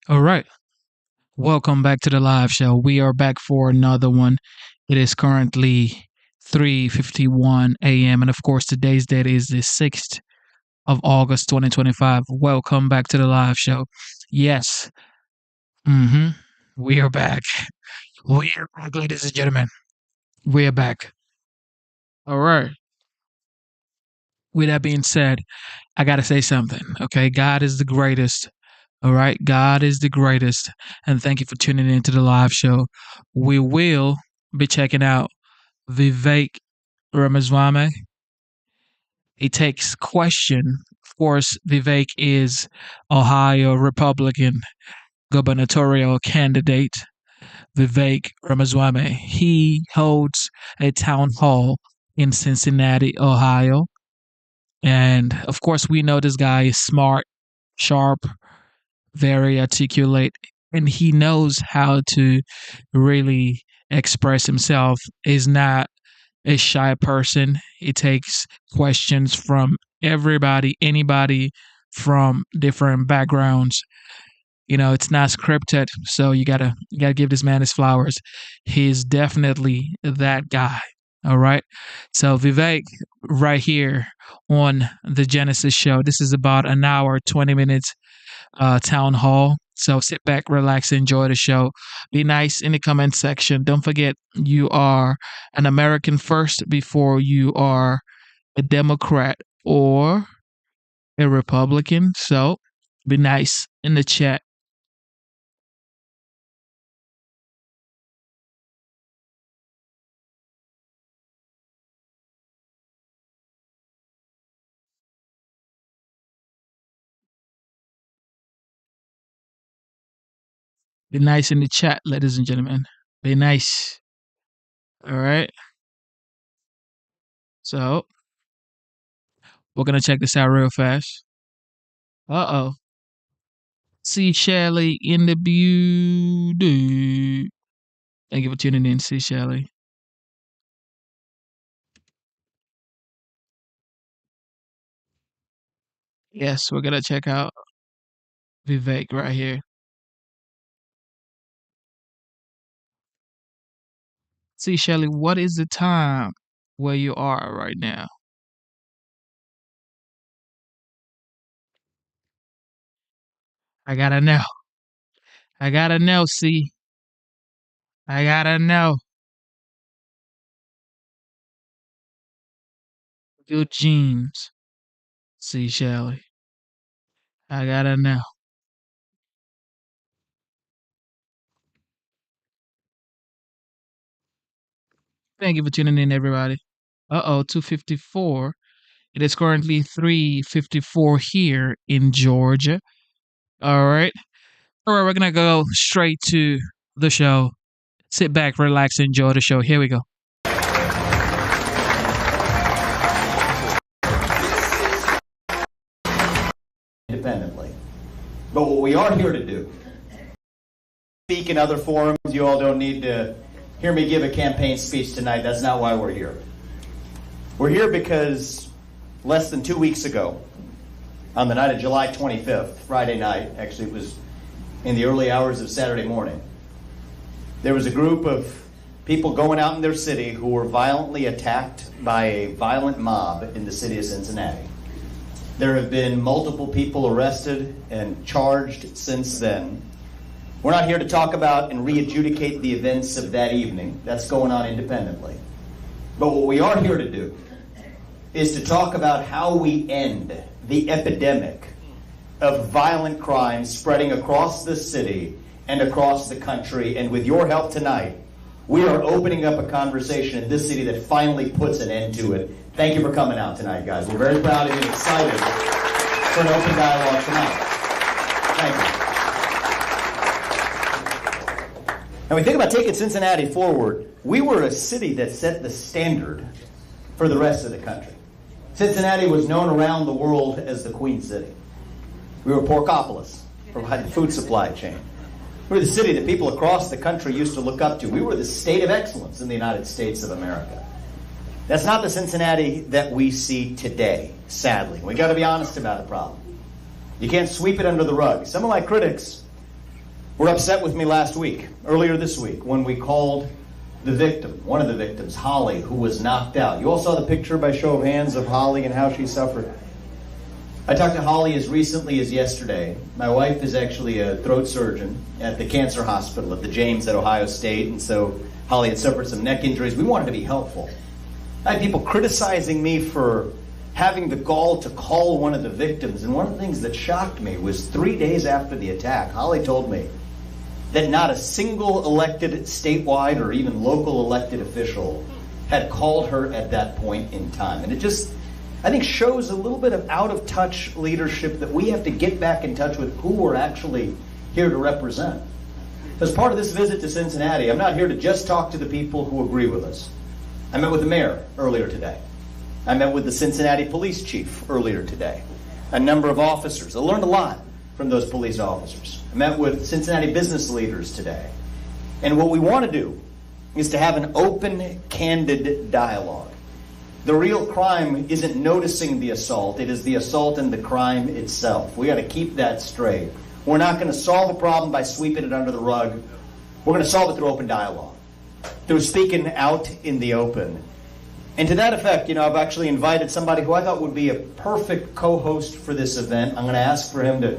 All right. Welcome back to the live show. We are back for another one. It is currently 3:51 a.m. and of course today's date is the 6th of August 2025. Welcome back to the live show. Yes. Mhm. We are back. We are back, ladies and gentlemen. We are back. All right. With that being said, I got to say something. Okay, God is the greatest. All right, God is the greatest. And thank you for tuning into the live show. We will be checking out Vivek Ramaswamy. He takes question. Of course, Vivek is Ohio Republican gubernatorial candidate. Vivek Ramaswamy. He holds a town hall in Cincinnati, Ohio. And of course, we know this guy is smart, sharp, very articulate, and he knows how to really express himself. Is not a shy person. He takes questions from everybody, anybody from different backgrounds. It's not scripted, so you gotta give this man his flowers. He's definitely that guy. All right. So Vivek, right here on the Genesis show. This is about an hour, 20 minutes town hall. So sit back, relax, enjoy the show. Be nice in the comment section. Don't forget, you are an American first before you are a Democrat or a Republican. So be nice in the chat. Be nice in the chat, ladies and gentlemen. Be nice. All right. So we're gonna check this out real fast. Uh oh. See Shelly in the beauty. Thank you for tuning in, see Shelly. Yes, we're gonna check out Vivek right here. See, Shelly, what is the time where you are right now? I gotta know. I gotta know, see. I gotta know. Good genes. See, Shelly. I gotta know. Thank you for tuning in, everybody. 254. It is currently 3:54 here in Georgia. All right. All right, we're gonna go straight to the show. Sit back, relax, enjoy the show. Here we go. Independently. But what we are here to do, speak in other forums, you all don't need to hear me give a campaign speech tonight. That's not why we're here. We're here because less than 2 weeks ago, on the night of July 25th, Friday night, actually it was in the early hours of Saturday morning, there was a group of people going out in their city who were violently attacked by a violent mob in the city of Cincinnati. There have been multiple people arrested and charged since then. We're not here to talk about and re-adjudicate the events of that evening. That's going on independently. But what we are here to do is to talk about how we end the epidemic of violent crime spreading across the city and across the country. And with your help tonight, we are opening up a conversation in this city that finally puts an end to it. Thank you for coming out tonight, guys. We're very proud of you and excited for an open dialogue tonight. Thank you. And we think about taking Cincinnati forward. We were a city that set the standard for the rest of the country. Cincinnati was known around the world as the Queen City. We were Porkopolis, providing food supply chain. We were the city that people across the country used to look up to. We were the state of excellence in the United States of America. That's not the Cincinnati that we see today, sadly. We got to be honest about the problem. You can't sweep it under the rug. Some of my critics were upset with me earlier this week, when we called the victim, one of the victims, Holly, who was knocked out. You all saw the picture by show of hands of Holly and how she suffered. I talked to Holly as recently as yesterday. My wife is actually a throat surgeon at the cancer hospital at the James at Ohio State, and so Holly had suffered some neck injuries. We wanted to be helpful. I had people criticizing me for having the gall to call one of the victims, and one of the things that shocked me was 3 days after the attack, Holly told me that not a single elected statewide or even local elected official had called her at that point in time. And it just, I think, shows a little bit of out-of-touch leadership that we have to get back in touch with who we're actually here to represent. As part of this visit to Cincinnati, I'm not here to just talk to the people who agree with us. I met with the mayor earlier today. I met with the Cincinnati police chief earlier today. A number of officers. I learned a lot from those police officers. I met with Cincinnati business leaders today. And what we want to do is to have an open, candid dialogue. The real crime isn't noticing the assault. It is the assault and the crime itself. We got to keep that straight. We're not going to solve a problem by sweeping it under the rug. We're going to solve it through open dialogue, through speaking out in the open. And to that effect, I've actually invited somebody who I thought would be a perfect co-host for this event. I'm going to ask for him to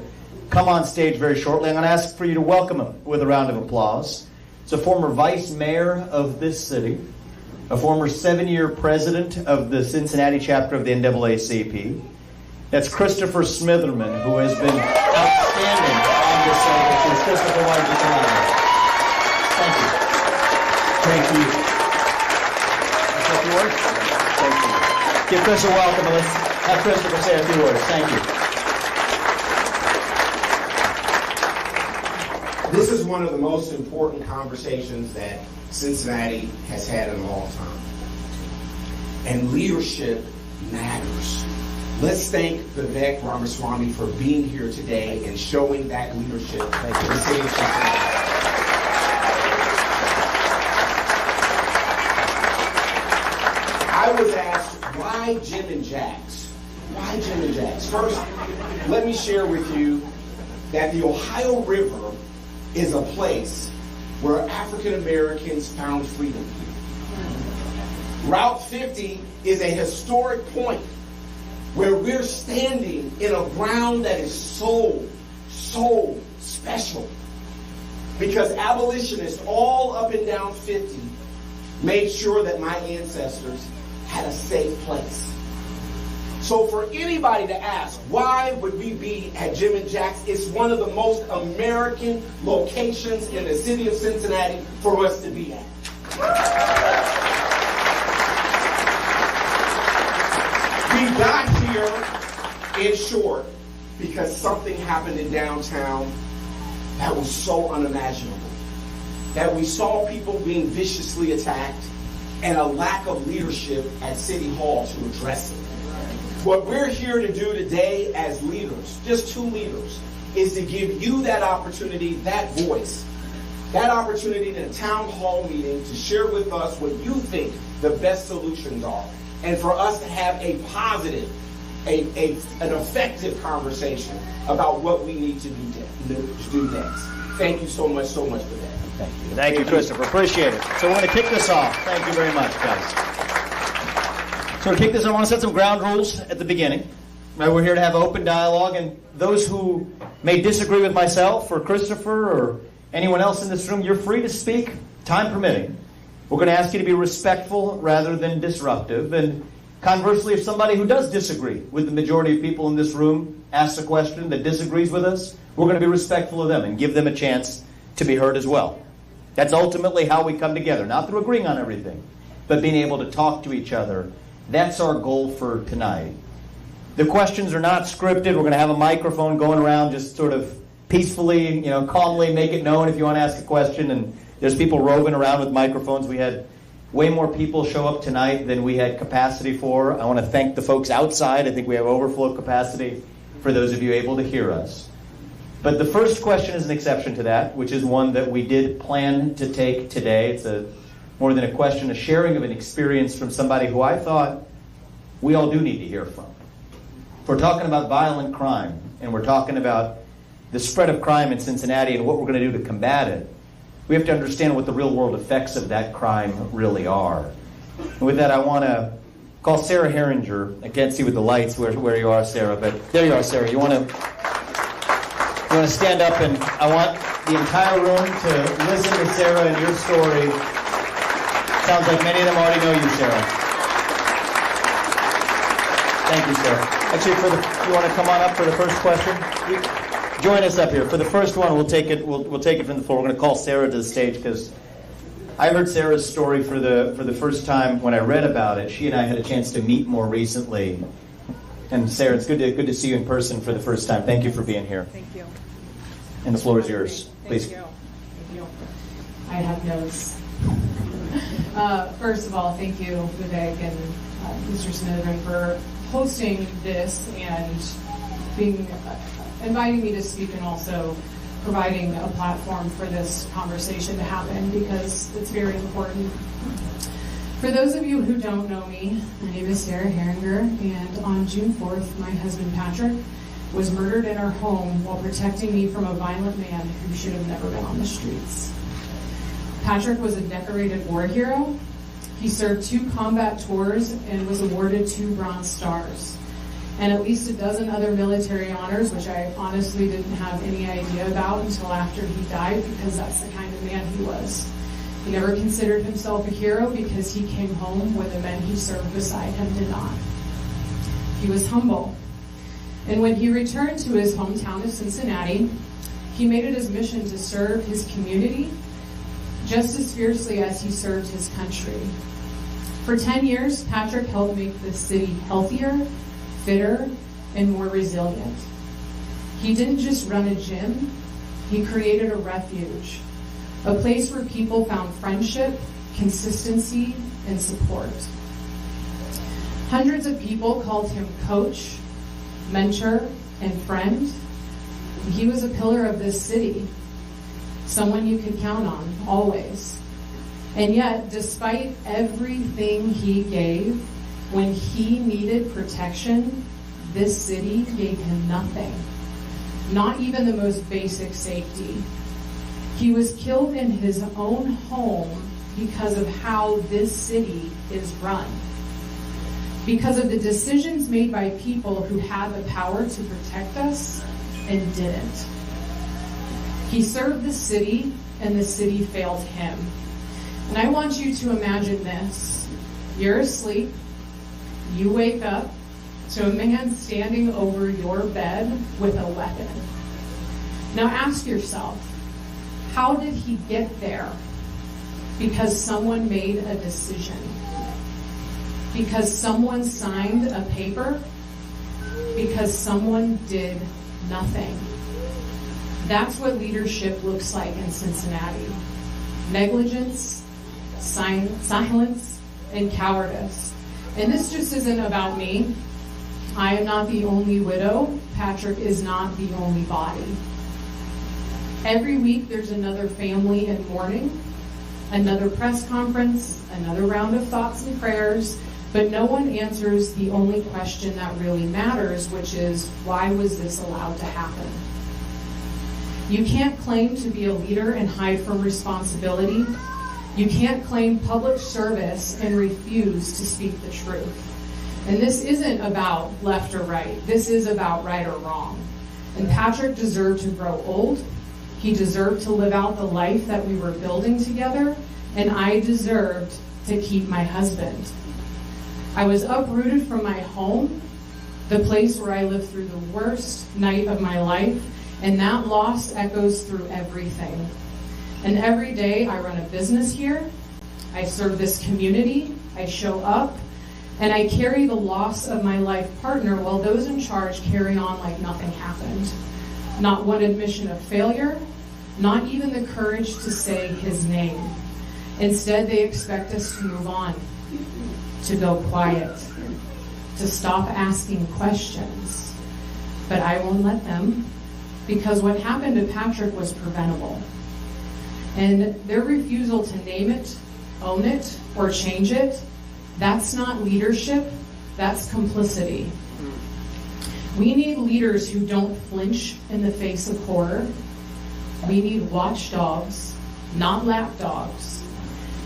come on stage very shortly. I'm going to ask for you to welcome him with a round of applause. It's a former vice mayor of this city, a former 7-year president of the Cincinnati chapter of the NAACP. That's Christopher Smitherman, who has been outstanding on this subject. Christopher, why don't you come on? Thank you. Is that yours? Thank you. Give Chris a welcome and let's have Christopher say a few words. Thank you. This is one of the most important conversations that Cincinnati has had in a long time. And leadership matters. Let's thank Vivek Ramaswamy for being here today and showing that leadership to the city of Cincinnati. I was asked, why Jim and Jack's? Why Jim and Jack's? First, let me share with you that the Ohio River is a place where African Americans found freedom. Route 50 is a historic point where we're standing in a ground that is so special. Because abolitionists all up and down 50 made sure that my ancestors had a safe place. So for anybody to ask, why would we be at Jim and Jack's? It's one of the most American locations in the city of Cincinnati for us to be at. We got here, in short, because something happened in downtown that was so unimaginable. That we saw people being viciously attacked and a lack of leadership at City Hall to address it. What we're here to do today as leaders, just two leaders, is to give you that opportunity, that voice, that opportunity in a town hall meeting to share with us what you think the best solutions are, and for us to have a positive, an effective conversation about what we need to do next. Thank you so much for that. Thank you. Thank you, Christopher. Appreciate it. So we're going to kick this off. Thank you very much, guys. So to kick this off, I want to set some ground rules at the beginning. Right, we're here to have open dialogue, and those who may disagree with myself or Christopher or anyone else in this room, you're free to speak, time permitting. We're going to ask you to be respectful rather than disruptive. And conversely, if somebody who does disagree with the majority of people in this room asks a question that disagrees with us, we're going to be respectful of them and give them a chance to be heard as well. That's ultimately how we come together, not through agreeing on everything, but being able to talk to each other. That's our goal for tonight. The questions are not scripted. We're going to have a microphone going around, just sort of peacefully, calmly make it known if you want to ask a question. And there's people roving around with microphones. We had way more people show up tonight than we had capacity for. I want to thank the folks outside. I think we have overflow capacity for those of you able to hear us. But the first question is an exception to that, which is one that we did plan to take today. It's more than a question, a sharing of an experience from somebody who I thought we all do need to hear from. If we're talking about violent crime, and we're talking about the spread of crime in Cincinnati and what we're going to do to combat it, we have to understand what the real-world effects of that crime really are. And with that, I want to call Sarah Herringer. I can't see with the lights where you are, Sarah, but there you are, Sarah. You want to stand up, and I want the entire room to listen to Sarah and your story. Sounds like many of them already know you, Sarah. Thank you, Sarah. Actually, you want to come on up for the first question? Join us up here. For the first one, we'll take it from the floor. We're going to call Sarah to the stage because I heard Sarah's story for the first time when I read about it. She and I had a chance to meet more recently. And Sarah, it's good to see you in person for the first time. Thank you for being here. Thank you. And the floor is yours. Please. Thank you. I have notes. First of all, thank you, Vivek and Mr. Smithman, for hosting this and inviting me to speak, and also providing a platform for this conversation to happen, because it's very important. For those of you who don't know me, my name is Sarah Herringer, and on June 4th, my husband Patrick was murdered in our home while protecting me from a violent man who should have never been on the streets. Patrick was a decorated war hero. He served 2 combat tours and was awarded 2 Bronze Stars, and at least a dozen other military honors, which I honestly didn't have any idea about until after he died, because that's the kind of man he was. He never considered himself a hero because he came home when the men he served beside him did not. He was humble. And when he returned to his hometown of Cincinnati, he made it his mission to serve his community just as fiercely as he served his country. For 10 years, Patrick helped make the city healthier, fitter, and more resilient. He didn't just run a gym, he created a refuge, a place where people found friendship, consistency, and support. Hundreds of people called him coach, mentor, and friend. He was a pillar of this city, someone you could count on, always. And yet, despite everything he gave, when he needed protection, this city gave him nothing, not even the most basic safety. He was killed in his own home because of how this city is run, because of the decisions made by people who had the power to protect us and didn't. He served the city, and the city failed him. And I want you to imagine this. You're asleep. You wake up to a man standing over your bed with a weapon. Now ask yourself, how did he get there? Because someone made a decision. Because someone signed a paper? Because someone did nothing. That's what leadership looks like in Cincinnati. Negligence, silence, and cowardice. And this just isn't about me. I am not the only widow. Patrick is not the only body. Every week there's another family in mourning, another press conference, another round of thoughts and prayers, but no one answers the only question that really matters, which is, why was this allowed to happen? You can't claim to be a leader and hide from responsibility. You can't claim public service and refuse to speak the truth. And this isn't about left or right. This is about right or wrong. And Patrick deserved to grow old. He deserved to live out the life that we were building together. And I deserved to keep my husband. I was uprooted from my home, the place where I lived through the worst night of my life. And that loss echoes through everything. And every day I run a business here, I serve this community, I show up, and I carry the loss of my life partner while those in charge carry on like nothing happened. Not one admission of failure, not even the courage to say his name. Instead, they expect us to move on, to go quiet, to stop asking questions. But I won't let them, because what happened to Patrick was preventable. And their refusal to name it, own it, or change it, that's not leadership, that's complicity. We need leaders who don't flinch in the face of horror. We need watchdogs, not lapdogs.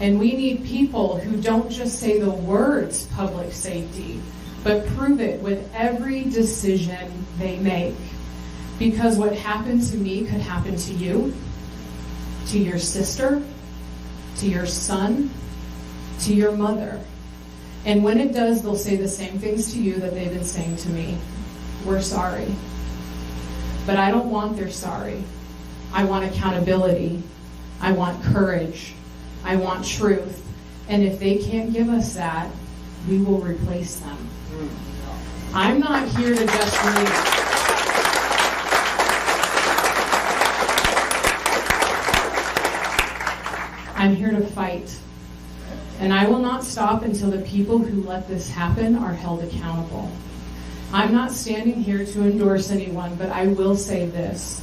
And we need people who don't just say the words public safety, but prove it with every decision they make. Because what happened to me could happen to you, to your sister, to your son, to your mother. And when it does, they'll say the same things to you that they've been saying to me. We're sorry. But I don't want their sorry. I want accountability. I want courage. I want truth. And if they can't give us that, we will replace them. I'm not here to just read. I'm here to fight. And I will not stop until the people who let this happen are held accountable. I'm not standing here to endorse anyone, but I will say this.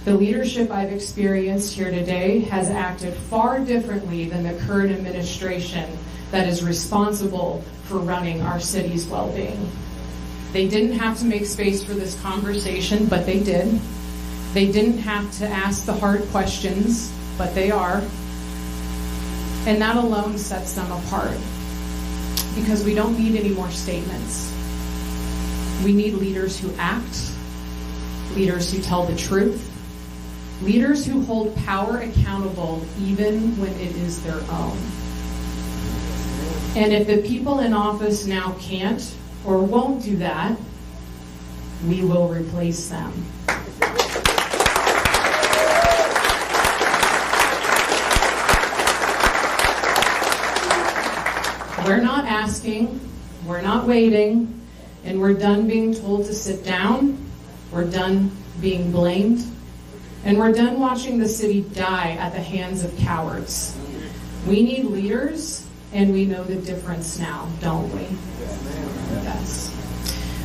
The leadership I've experienced here today has acted far differently than the current administration that is responsible for running our city's well-being. They didn't have to make space for this conversation, but they did. They didn't have to ask the hard questions, but they are. And that alone sets them apart. Because we don't need any more statements. We need leaders who act, leaders who tell the truth, leaders who hold power accountable even when it is their own. And if the people in office now can't or won't do that, we will replace them. We're not asking, we're not waiting, and we're done being told to sit down, we're done being blamed, and we're done watching the city die at the hands of cowards. We need leaders, and we know the difference now, don't we? Yes.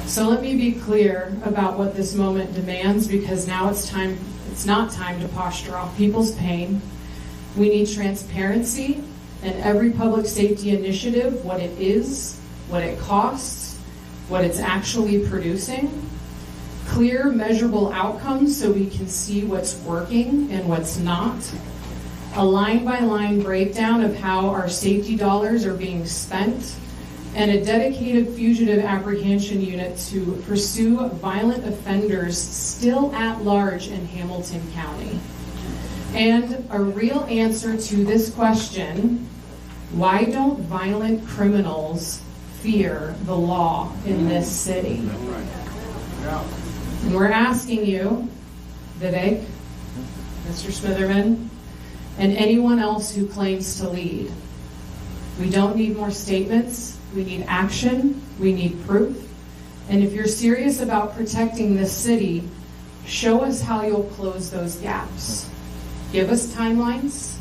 So let me be clear about what this moment demands, because now it's not time to posture off people's pain. We need transparency in every public safety initiative, what it is, what it costs, what it's actually producing. Clear, measurable outcomes so we can see what's working and what's not. A line-by-line breakdown of how our safety dollars are being spent, and a dedicated fugitive apprehension unit to pursue violent offenders still at large in Hamilton County. And a real answer to this question: why don't violent criminals fear the law in this city? And we're asking you, Vivek, Mr. Smitherman, and anyone else who claims to lead. We don't need more statements. We need action. We need proof. And if you're serious about protecting this city, show us how you'll close those gaps. Give us timelines.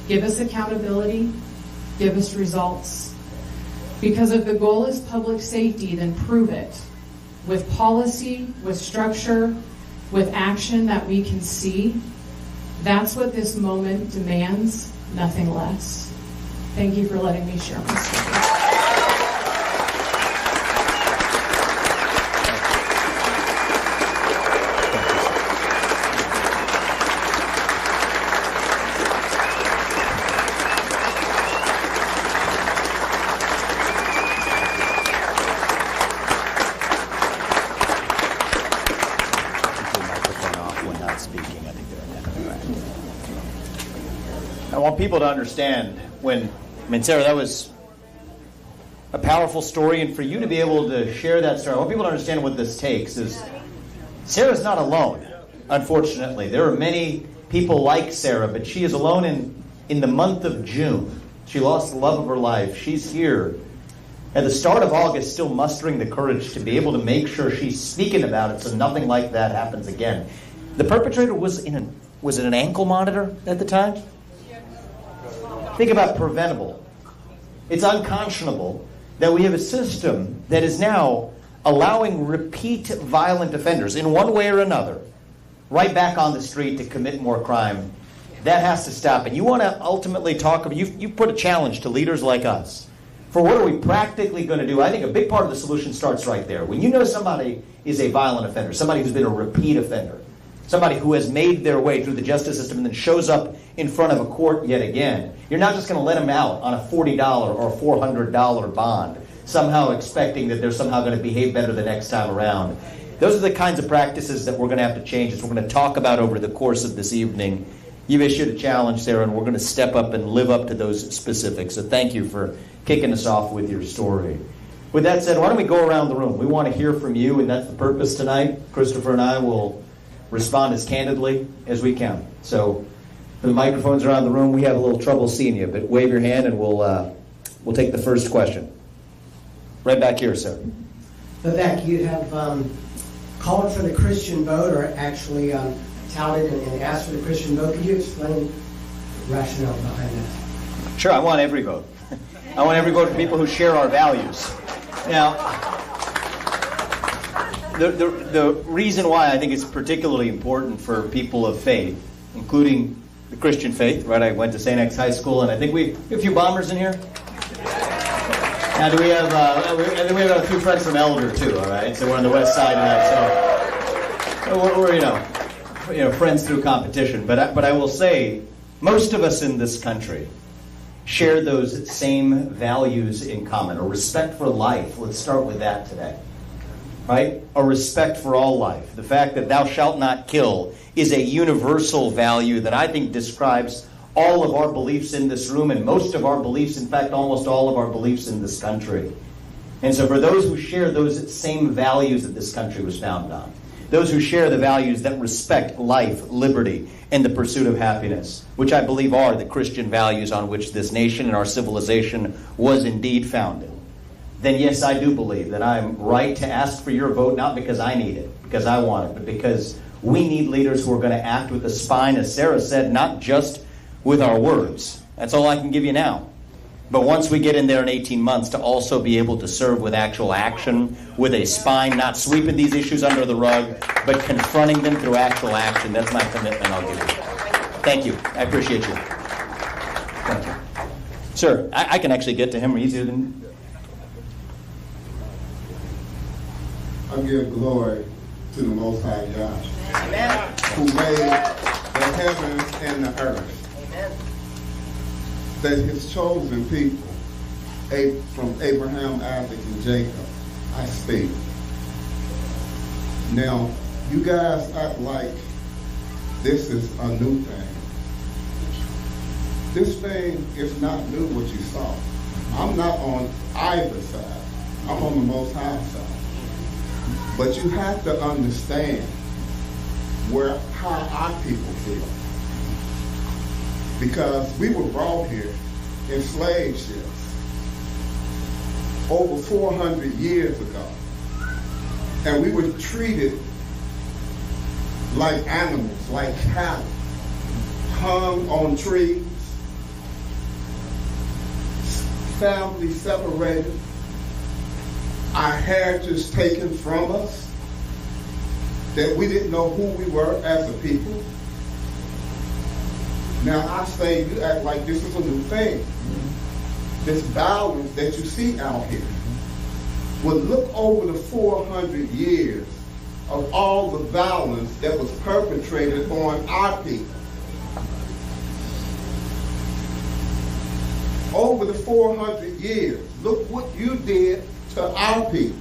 Give us accountability. Give us results. Because if the goal is public safety, then prove it. With policy, with structure, with action that we can see. That's what this moment demands, nothing less. Thank you for letting me share my story. I want people to understand Sarah, that was a powerful story, and for you to be able to share that story, I want people to understand what this takes. Is Sarah's not alone, unfortunately. There are many people like Sarah, but she is alone in the month of June. She lost the love of her life. She's here at the start of August, still mustering the courage to be able to make sure she's speaking about it so nothing like that happens again. The perpetrator was it an ankle monitor at the time? Think about preventable. It's unconscionable that we have a system that is now allowing repeat violent offenders in one way or another right back on the street to commit more crime. That has to stop. And you want to ultimately talk about, you put a challenge to leaders like us for what are we practically going to do, I think a big part of the solution starts right there. When you know somebody is a violent offender, somebody who's been a repeat offender, somebody who has made their way through the justice system and then shows up in front of a court yet again, you're not just going to let them out on a $40 or $400 bond, somehow expecting that they're somehow going to behave better the next time around. Those are the kinds of practices that we're going to have to change, as we're going to talk about over the course of this evening. You've issued a challenge, Sarah, and we're going to step up and live up to those specifics. So thank you for kicking us off with your story. With that said, why don't we go around the room? We want to hear from you, and that's the purpose tonight. Christopher and I will respond as candidly as we can. So the microphones around the room, we have a little trouble seeing you, but wave your hand and we'll take the first question. Right back here, sir. Vivek, you have called for the Christian vote, or actually touted and asked for the Christian vote. Could you explain the rationale behind that? Sure, I want every vote. I want every vote for people who share our values. Now, the reason why I think it's particularly important for people of faith, including the Christian faith, right? I went to St. X High School, and I think we have a few bombers in here. Now, do we have? I think we have a few friends from Elder too. All right, so we're on the west side tonight. So we're friends through competition. But I will say, most of us in this country share those same values in common. A respect for life. Let's start with that today. Right? A respect for all life. The fact that thou shalt not kill is a universal value that I think describes all of our beliefs in this room, and most of our beliefs, in fact, almost all of our beliefs in this country. And so for those who share those same values that this country was founded on, those who share the values that respect life, liberty, and the pursuit of happiness, which I believe are the Christian values on which this nation and our civilization was indeed founded, then yes, I do believe that I'm right to ask for your vote, not because I need it, because I want it, but because we need leaders who are going to act with a spine, as Sarah said, not just with our words. That's all I can give you now. But once we get in there in 18 months, to also be able to serve with actual action, with a spine, not sweeping these issues under the rug, but confronting them through actual action. That's my commitment I'll give you. Thank you. I appreciate you. Thank you. Sir, I can actually get to him easier than... I give glory to the Most High God, Amen, who made the heavens and the earth. Amen. That his chosen people, from Abraham, Isaac, and Jacob, I speak. Now, you guys act like this is a new thing. This thing is not new, what you saw. I'm not on either side. I'm on the Most High side. But you have to understand how our people feel. Because we were brought here in slave ships over 400 years ago. And we were treated like animals, like cattle, hung on trees, family separated, our heritage taken from us, that we didn't know who we were as a people. Now I say you act like this is a new thing. This violence that you see out here. Well, look over the 400 years of all the violence that was perpetrated on our people. Over the 400 years, look what you did to our people.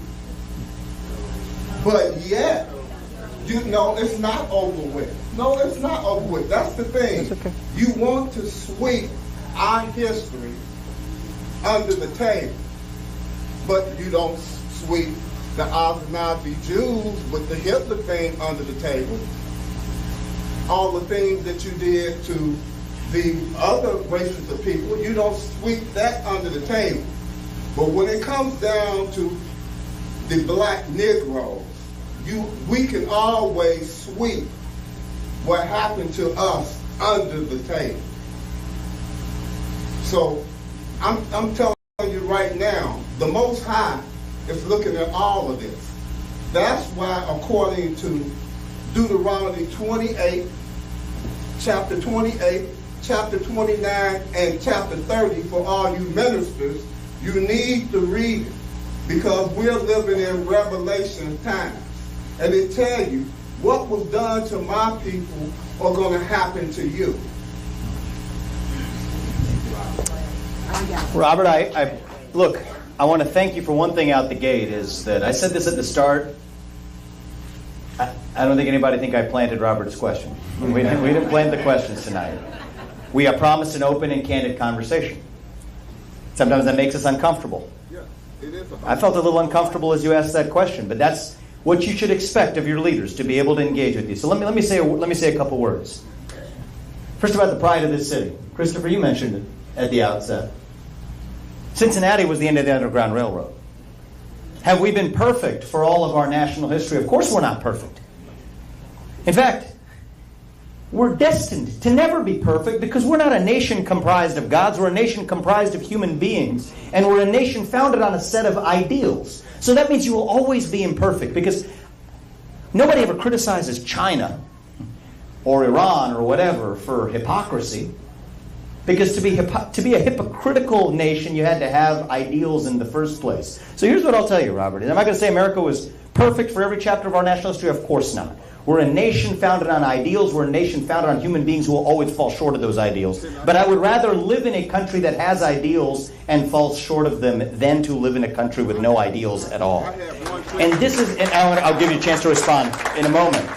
But yet, you know, it's not over with. No, it's not over with. That's the thing. Okay. You want to sweep our history under the table, but you don't sweep the Ashkenazi Jews with the Hitler thing under the table. All the things that you did to the other races of people, you don't sweep that under the table. But when it comes down to the black Negroes, we can always sweep what happened to us under the table. So I'm telling you right now, the Most High is looking at all of this. That's why, according to Deuteronomy 28, chapter 28, chapter 29, and chapter 30, for all you ministers, You need to read it because we're living in Revelation times. And it tells you what was done to my people are going to happen to you. Robert, look, I want to thank you for one thing out the gate, is that I said this at the start. I don't think anybody think I planted Robert's question. We didn't plant the questions tonight. We have promised an open and candid conversation. Sometimes that makes us uncomfortable. Yeah, it is. I felt a little uncomfortable as you asked that question, but that's what you should expect of your leaders, to be able to engage with you. So let me say a couple words. First, about the pride of this city. Christopher, you mentioned it at the outset. Cincinnati was the end of the Underground Railroad. Have we been perfect for all of our national history? Of course we're not perfect. In fact, we're destined to never be perfect because we're not a nation comprised of gods. We're a nation comprised of human beings. And we're a nation founded on a set of ideals. So that means you will always be imperfect, because nobody ever criticizes China or Iran or whatever for hypocrisy. Because to be a hypocritical nation, you had to have ideals in the first place. So here's what I'll tell you, Robert. Am I going to say America was perfect for every chapter of our national history? Of course not. We're a nation founded on ideals. We're a nation founded on human beings who will always fall short of those ideals. But I would rather live in a country that has ideals and falls short of them than to live in a country with no ideals at all. And I'll give you a chance to respond in a moment.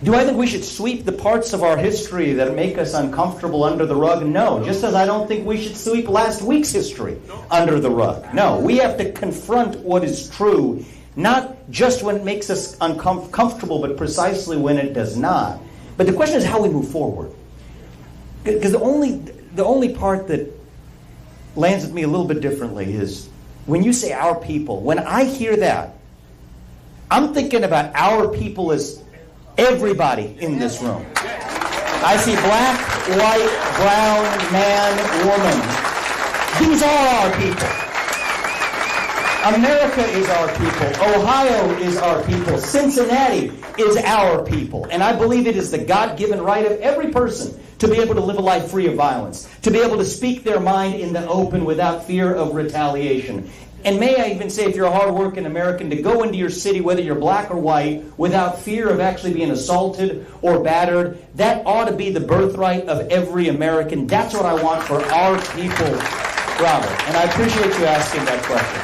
Do I think we should sweep the parts of our history that make us uncomfortable under the rug? No. Just as I don't think we should sweep last week's history under the rug. No. We have to confront what is true, not just when it makes us uncomfortable, but precisely when it does not. But the question is how we move forward. Because the only part that lands with me a little bit differently is when you say our people. When I hear that, I'm thinking about our people as everybody in this room. I see black, white, brown, man, woman. These are our people. America is our people. Ohio is our people. Cincinnati is our people. And I believe it is the God-given right of every person to be able to live a life free of violence, to be able to speak their mind in the open without fear of retaliation. And may I even say, if you're a hard-working American, to go into your city, whether you're black or white, without fear of actually being assaulted or battered, that ought to be the birthright of every American. That's what I want for our people, Robert. And I appreciate you asking that question.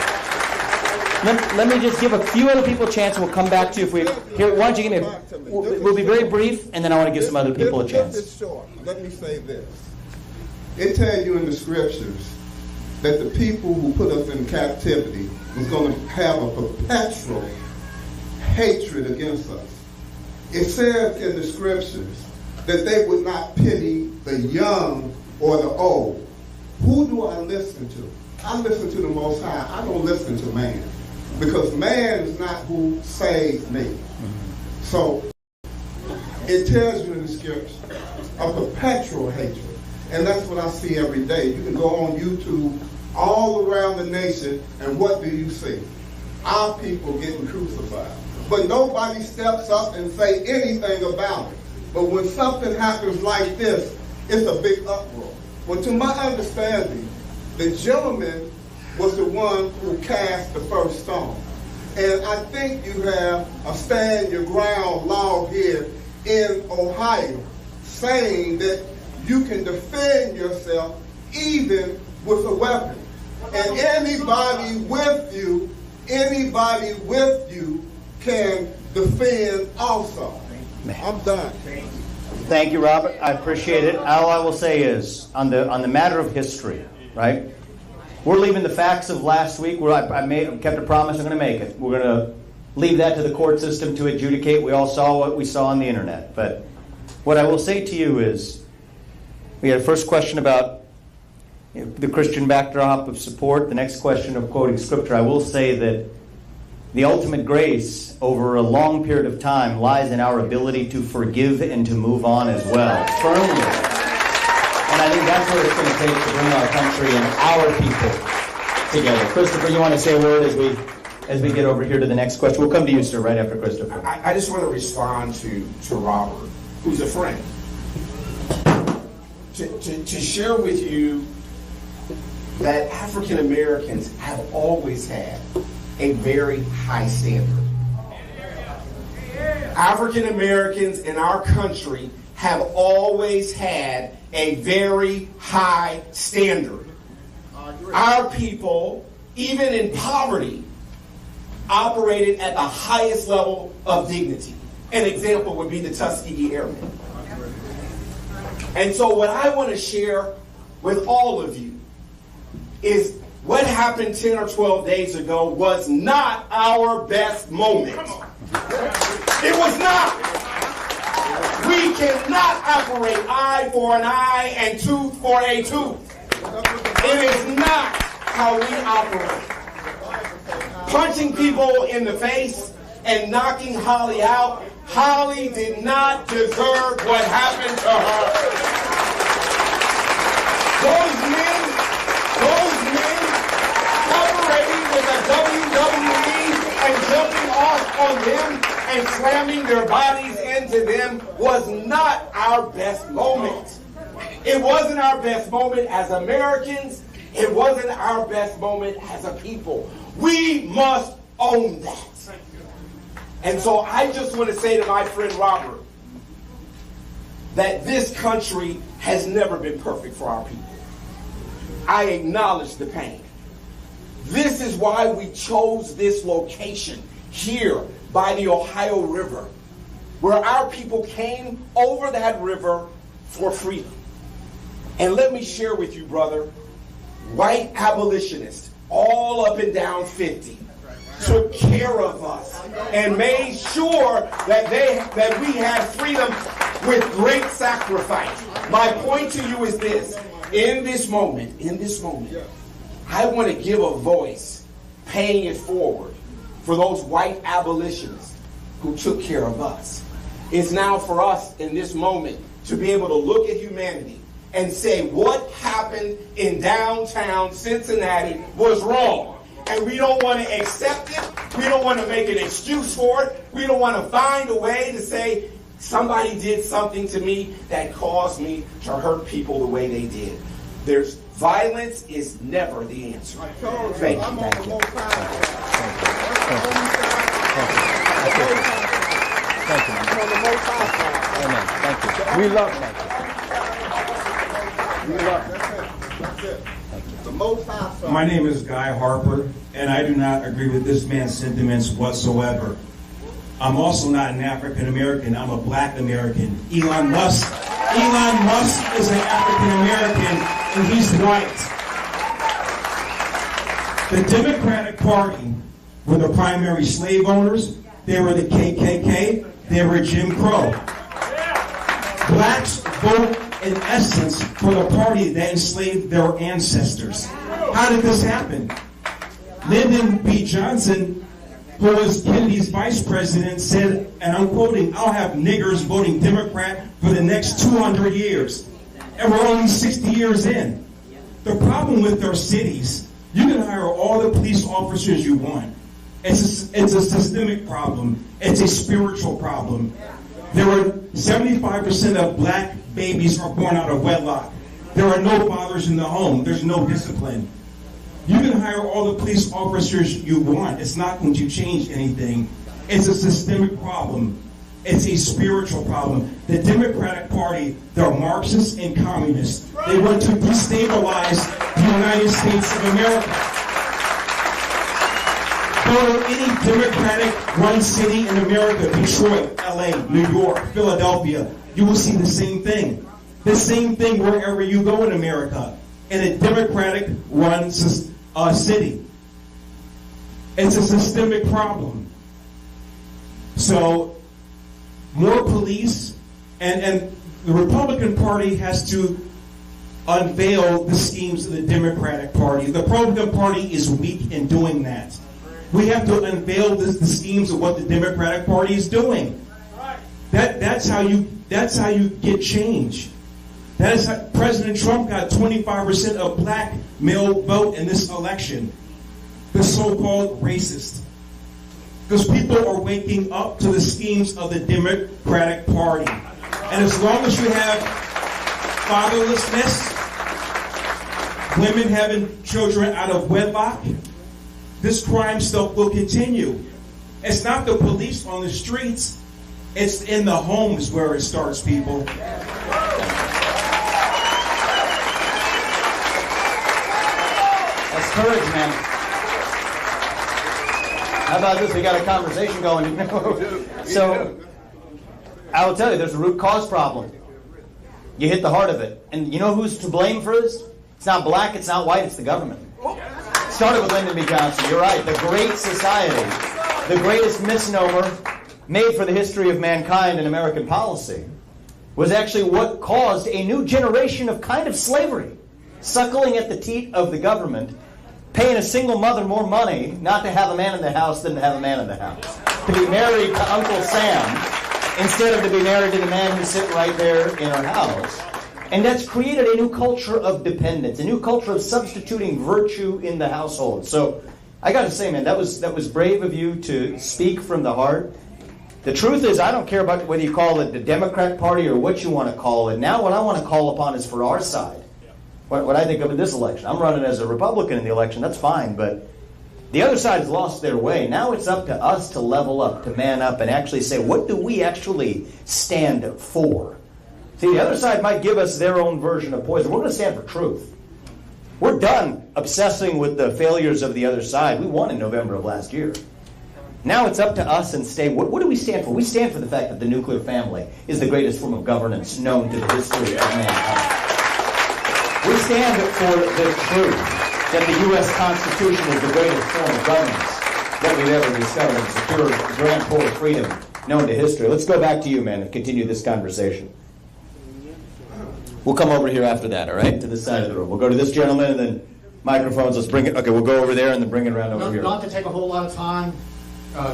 Let me just give a few other people a chance, and we'll come back to you if we... Here, why don't you give me... We'll be very brief, and then I want to give some other people a chance. This is short. Let me say this. It tells you in the scriptures that the people who put us in captivity was going to have a perpetual hatred against us. It says in the scriptures that they would not pity the young or the old. Who do I listen to? I listen to the Most High. I don't listen to man. Because man is not who saved me. So it tells you in the scripture a perpetual hatred. And that's what I see every day. You can go on YouTube all around the nation, and what do you see? Our people getting crucified. But nobody steps up and say anything about it. But when something happens like this, it's a big uproar. Well, to my understanding, the gentleman was the one who cast the first stone. And I think you have a stand your ground law here in Ohio saying that you can defend yourself even with a weapon. And anybody with you can defend also. I'm done. Thank you, Robert. I appreciate it. All I will say is, on the matter of history, right? We're leaving the facts of last week. I kept a promise. I'm going to make it. We're going to leave that to the court system to adjudicate. We all saw what we saw on the internet. But what I will say to you is, we had a first question about the Christian backdrop of support. The next question of quoting Scripture. I will say that the ultimate grace over a long period of time lies in our ability to forgive and to move on as well, firmly. And I think that's what it's going to take to bring our country and our people together. Christopher, you want to say a word as we get over here to the next question? We'll come to you, sir, right after Christopher. I just want to respond to Robert, who's a friend. To share with you that African Americans have always had a very high standard. African Americans in our country have always had a very high standard. Our people, even in poverty, operated at the highest level of dignity. An example would be the Tuskegee Airmen. And so what I want to share with all of you is what happened 10 or 12 days ago was not our best moment. It was not. We cannot operate eye for an eye and tooth for a tooth. It is not how we operate. Punching people in the face and knocking Holly out, Holly did not deserve what happened to her. Those men operating with the WWE and jumping off on them and slamming their bodies into them was not our best moment. It wasn't our best moment as Americans. It wasn't our best moment as a people. We must own that. And so I just want to say to my friend Robert that this country has never been perfect for our people. I acknowledge the pain. This is why we chose this location here by the Ohio River, where our people came over that river for freedom. And let me share with you, brother, white abolitionists all up and down 50 took care of us and made sure that we had freedom with great sacrifice. My point to you is this: in this moment, I want to give a voice, paying it forward for those white abolitionists who took care of us. It's now for us in this moment to be able to look at humanity and say what happened in downtown Cincinnati was wrong. And we don't want to accept it. We don't want to make an excuse for it. We don't want to find a way to say somebody did something to me that caused me to hurt people the way they did. Violence is never the answer. Thank you. Thank you. We love that. My name is Guy Harper, and I do not agree with this man's sentiments whatsoever. I'm also not an African American. I'm a black American. Elon Musk is an African American, and he's white. The Democratic Party were the primary slave owners. They were the KKK. They were Jim Crow. Blacks vote in essence for the party that enslaved their ancestors. How did this happen? Lyndon B. Johnson, who was Kennedy's vice president, said, and I'm quoting, "I'll have niggers voting Democrat for the next 200 years. And we're only 60 years in. The problem with our cities, you can hire all the police officers you want. It's a systemic problem. It's a spiritual problem. There are 75% of black babies are born out of wedlock. There are no fathers in the home. There's no discipline. You can hire all the police officers you want. It's not going to change anything. It's a systemic problem. It's a spiritual problem. The Democratic Party, they're Marxists and communists. They want to destabilize the United States of America. Go to any Democratic-run city in America, Detroit, LA, New York, Philadelphia, you will see the same thing. The same thing wherever you go in America, in a Democratic-run city. It's a systemic problem. So, more police, and the Republican Party has to unveil the schemes of the Democratic Party. The Republican Party is weak in doing that. We have to unveil the schemes of what the Democratic Party is doing. That's how you get change. That is how President Trump got 25% of black male vote in this election. The so-called racist. Because people are waking up to the schemes of the Democratic Party. And as long as you have fatherlessness, women having children out of wedlock, this crime still will continue. It's not the police on the streets, it's in the homes where it starts, people. That's courage, man. How about this? We got a conversation going. So, I will tell you, there's a root cause problem. You hit the heart of it. And you know who's to blame for this? It's not black, it's not white, it's the government. It started with Lyndon B. Johnson. You're right. The Great Society, the greatest misnomer made for the history of mankind in American policy, was actually what caused a new generation of kind of slavery, suckling at the teat of the government, paying a single mother more money not to have a man in the house than to have a man in the house. To be married to Uncle Sam instead of to be married to the man who's sitting right there in her house. And that's created a new culture of dependence, a new culture of substituting virtue in the household. So I got to say, man, that was brave of you to speak from the heart. The truth is, I don't care about whether you call it the Democrat Party or what you want to call it. Now what I want to call upon is for our side. What I think of in this election. I'm running as a Republican in the election, that's fine, but the other side has lost their way. Now it's up to us to level up, to man up, and actually say, what do we actually stand for? See, the other side might give us their own version of poison. We're going to stand for truth. We're done obsessing with the failures of the other side. We won in November of last year. Now it's up to us and say, what do we stand for? We stand for the fact that the nuclear family is the greatest form of governance known to the history of mankind. We stand for the truth that the U.S. Constitution is the greatest form of governance that we've ever discovered. It's the pure grand pole of freedom known to history. Let's go back to you, man, and continue this conversation. We'll come over here after that, all right, to this side of the room. We'll go to this gentleman and then microphones. Let's bring it. Okay, we'll go over there and then bring it around over here. Not to take a whole lot of time.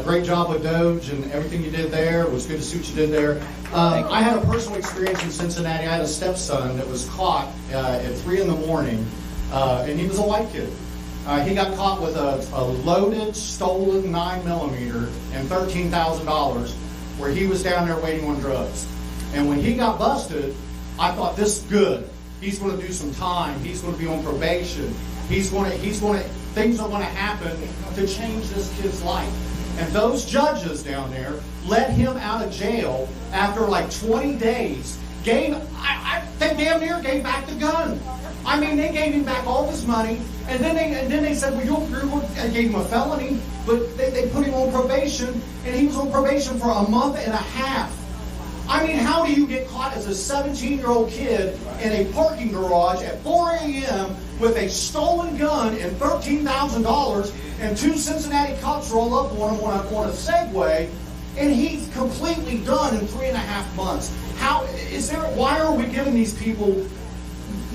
Great job with Doge and everything you did there. It was good to see what you did there. I had a personal experience in Cincinnati. I had a stepson that was caught at 3 in the morning, and he was a white kid. He got caught with a loaded, stolen 9mm and $13,000 where he was down there waiting on drugs. And when he got busted, I thought, this is good. He's going to do some time. He's going to be on probation. Things are going to happen to change this kid's life. And those judges down there let him out of jail after like 20 days. They damn near gave back the gun. I mean, they gave him back all his money, and then they said, well, I gave him a felony, but they put him on probation, and he was on probation for a month and a half. I mean, how do you get caught as a 17-year-old kid in a parking garage at 4 a.m. with a stolen gun and $13,000, and 2 Cincinnati cops roll up on him on a Segway, and he's completely done in 3.5 months? Why are we giving these people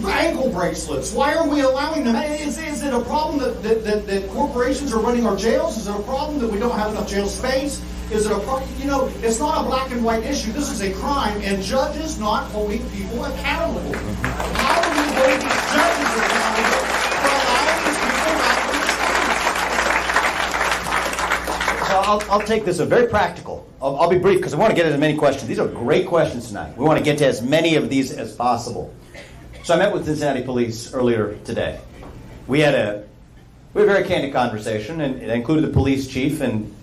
ankle bracelets? Why are we allowing them? Is it a problem that corporations are running our jails? Is it a problem that we don't have enough jail space? Is it a problem? You know, it's not a black and white issue. This is a crime, and judges not holding people accountable. How do we hold these judges accountable for allowing these people not to be So I'll take this very practical. I'll be brief because I want to get at as many questions. These are great questions tonight. We want to get to as many of these as possible. So I met with Cincinnati Police earlier today. We had a very candid conversation, and it included the police chief. And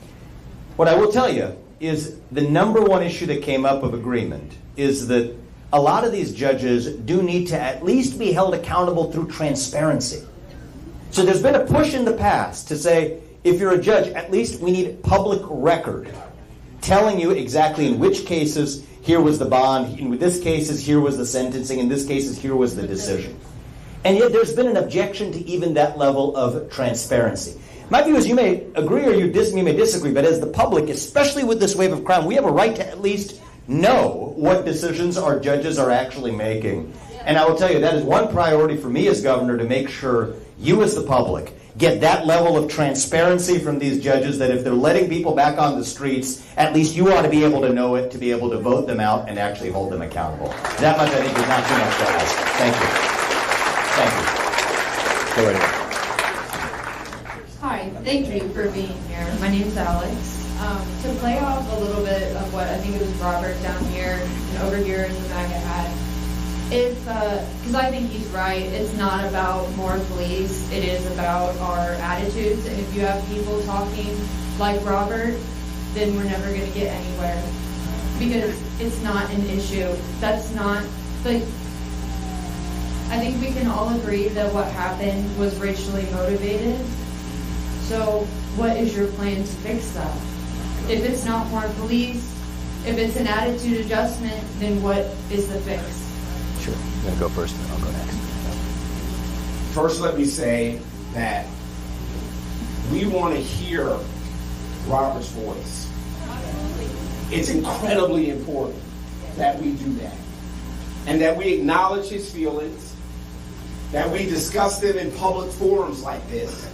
what I will tell you is the number one issue that came up of agreement is that a lot of these judges do need to at least be held accountable through transparency. So there's been a push in the past to say, if you're a judge, at least we need public record telling you exactly in which cases here was the bond, in this cases here was the sentencing, in this cases here was the decision. And yet there's been an objection to even that level of transparency. My view is you may agree or you may disagree, but as the public, especially with this wave of crime, we have a right to at least know what decisions our judges are actually making. And I will tell you, that is one priority for me as governor, to make sure you as the public get that level of transparency from these judges, that if they're letting people back on the streets, at least you ought to be able to know it, to be able to vote them out and actually hold them accountable. That much, I think, is not too much to ask. Thank you. Thank you. Go right ahead. Hi, thank you for being here. My name's Alex. To play off a little bit of what I think it was Robert down here and over here in the MAGA hat, because I think he's right, it's not about more police, it is about our attitudes. And if you have people talking like Robert, then we're never going to get anywhere. Because it's not an issue. That's not, like, I think we can all agree that what happened was racially motivated. So what is your plan to fix that? If it's not more police, if it's an attitude adjustment, then what is the fix? Sure. I'm going to go first, and then I'll go next. First, let me say that we want to hear Robert's voice. It's incredibly important that we do that. And that we acknowledge his feelings, that we discuss them in public forums like this,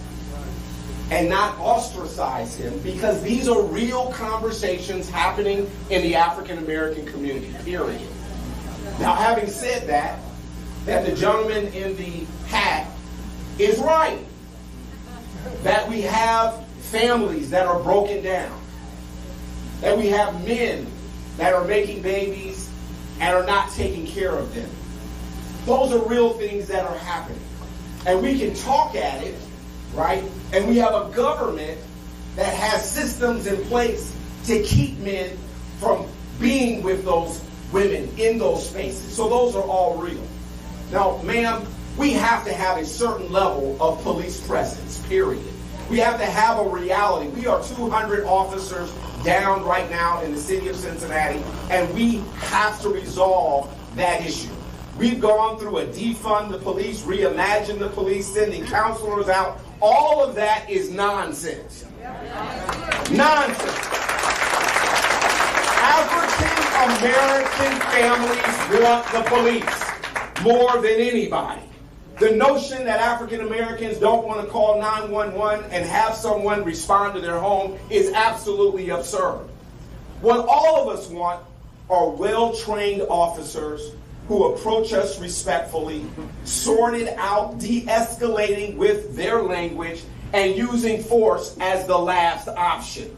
and not ostracize him, because these are real conversations happening in the African American community, period. Now, having said that the gentleman in the hat is right. That we have families that are broken down. That we have men that are making babies and are not taking care of them. Those are real things that are happening. And we can talk at it, right? And we have a government that has systems in place to keep men from being with those women in those spaces. So those are all real. Now, ma'am, we have to have a certain level of police presence, period. We have to have a reality. We are 200 officers down right now in the city of Cincinnati, and we have to resolve that issue. We've gone through a defund the police, reimagine the police, sending counselors out. All of that is nonsense. Nonsense. African American families want the police more than anybody. The notion that African Americans don't want to call 911 and have someone respond to their home is absolutely absurd. What all of us want are well-trained officers who approach us respectfully, sorted out, de-escalating with their language, and using force as the last option.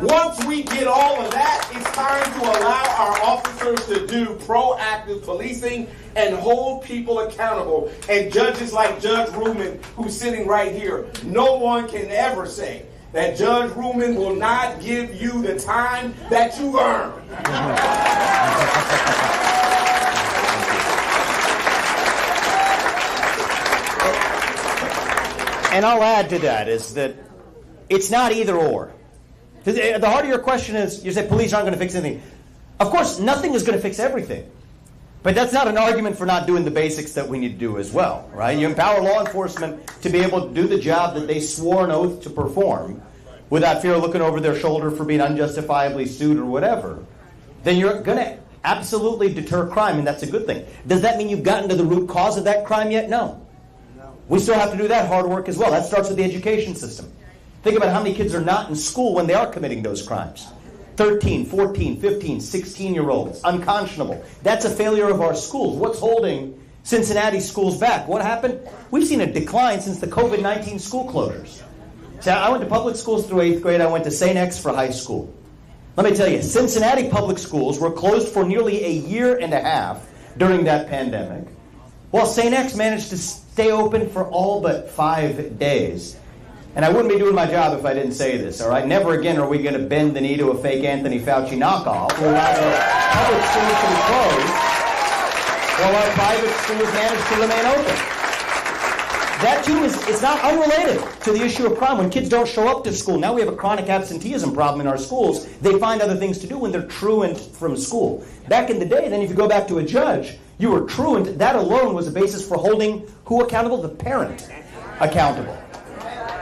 Once we get all of that, it's time to allow our officers to do proactive policing and hold people accountable. And judges like Judge Ruman, who's sitting right here, no one can ever say that Judge Ruman will not give you the time that you earn. And I'll add to that is that it's not either or. The heart of your question is, you say police aren't going to fix anything. Of course, nothing is going to fix everything. But that's not an argument for not doing the basics that we need to do as well, right? You empower law enforcement to be able to do the job that they swore an oath to perform without fear of looking over their shoulder for being unjustifiably sued or whatever. Then you're going to absolutely deter crime, and that's a good thing. Does that mean you've gotten to the root cause of that crime yet? No. We still have to do that hard work as well. That starts with the education system. Think about how many kids are not in school when they are committing those crimes. 13, 14, 15, 16-year-olds, unconscionable. That's a failure of our schools. What's holding Cincinnati schools back? What happened? We've seen a decline since the COVID-19 school closures. So I went to public schools through 8th grade. I went to St. X for high school. Let me tell you, Cincinnati public schools were closed for nearly a year and a half during that pandemic, while St. X managed to stay open for all but 5 days. And I wouldn't be doing my job if I didn't say this, all right? Never again are we going to bend the knee to a fake Anthony Fauci knockoff. We'll allow our public schools to be closed while our private schools manage to remain open. That, too, it's not unrelated to the issue of crime. When kids don't show up to school, now we have a chronic absenteeism problem in our schools. They find other things to do when they're truant from school. Back in the day, then if you go back to a judge, you were truant. That alone was a basis for holding who accountable? The parent accountable.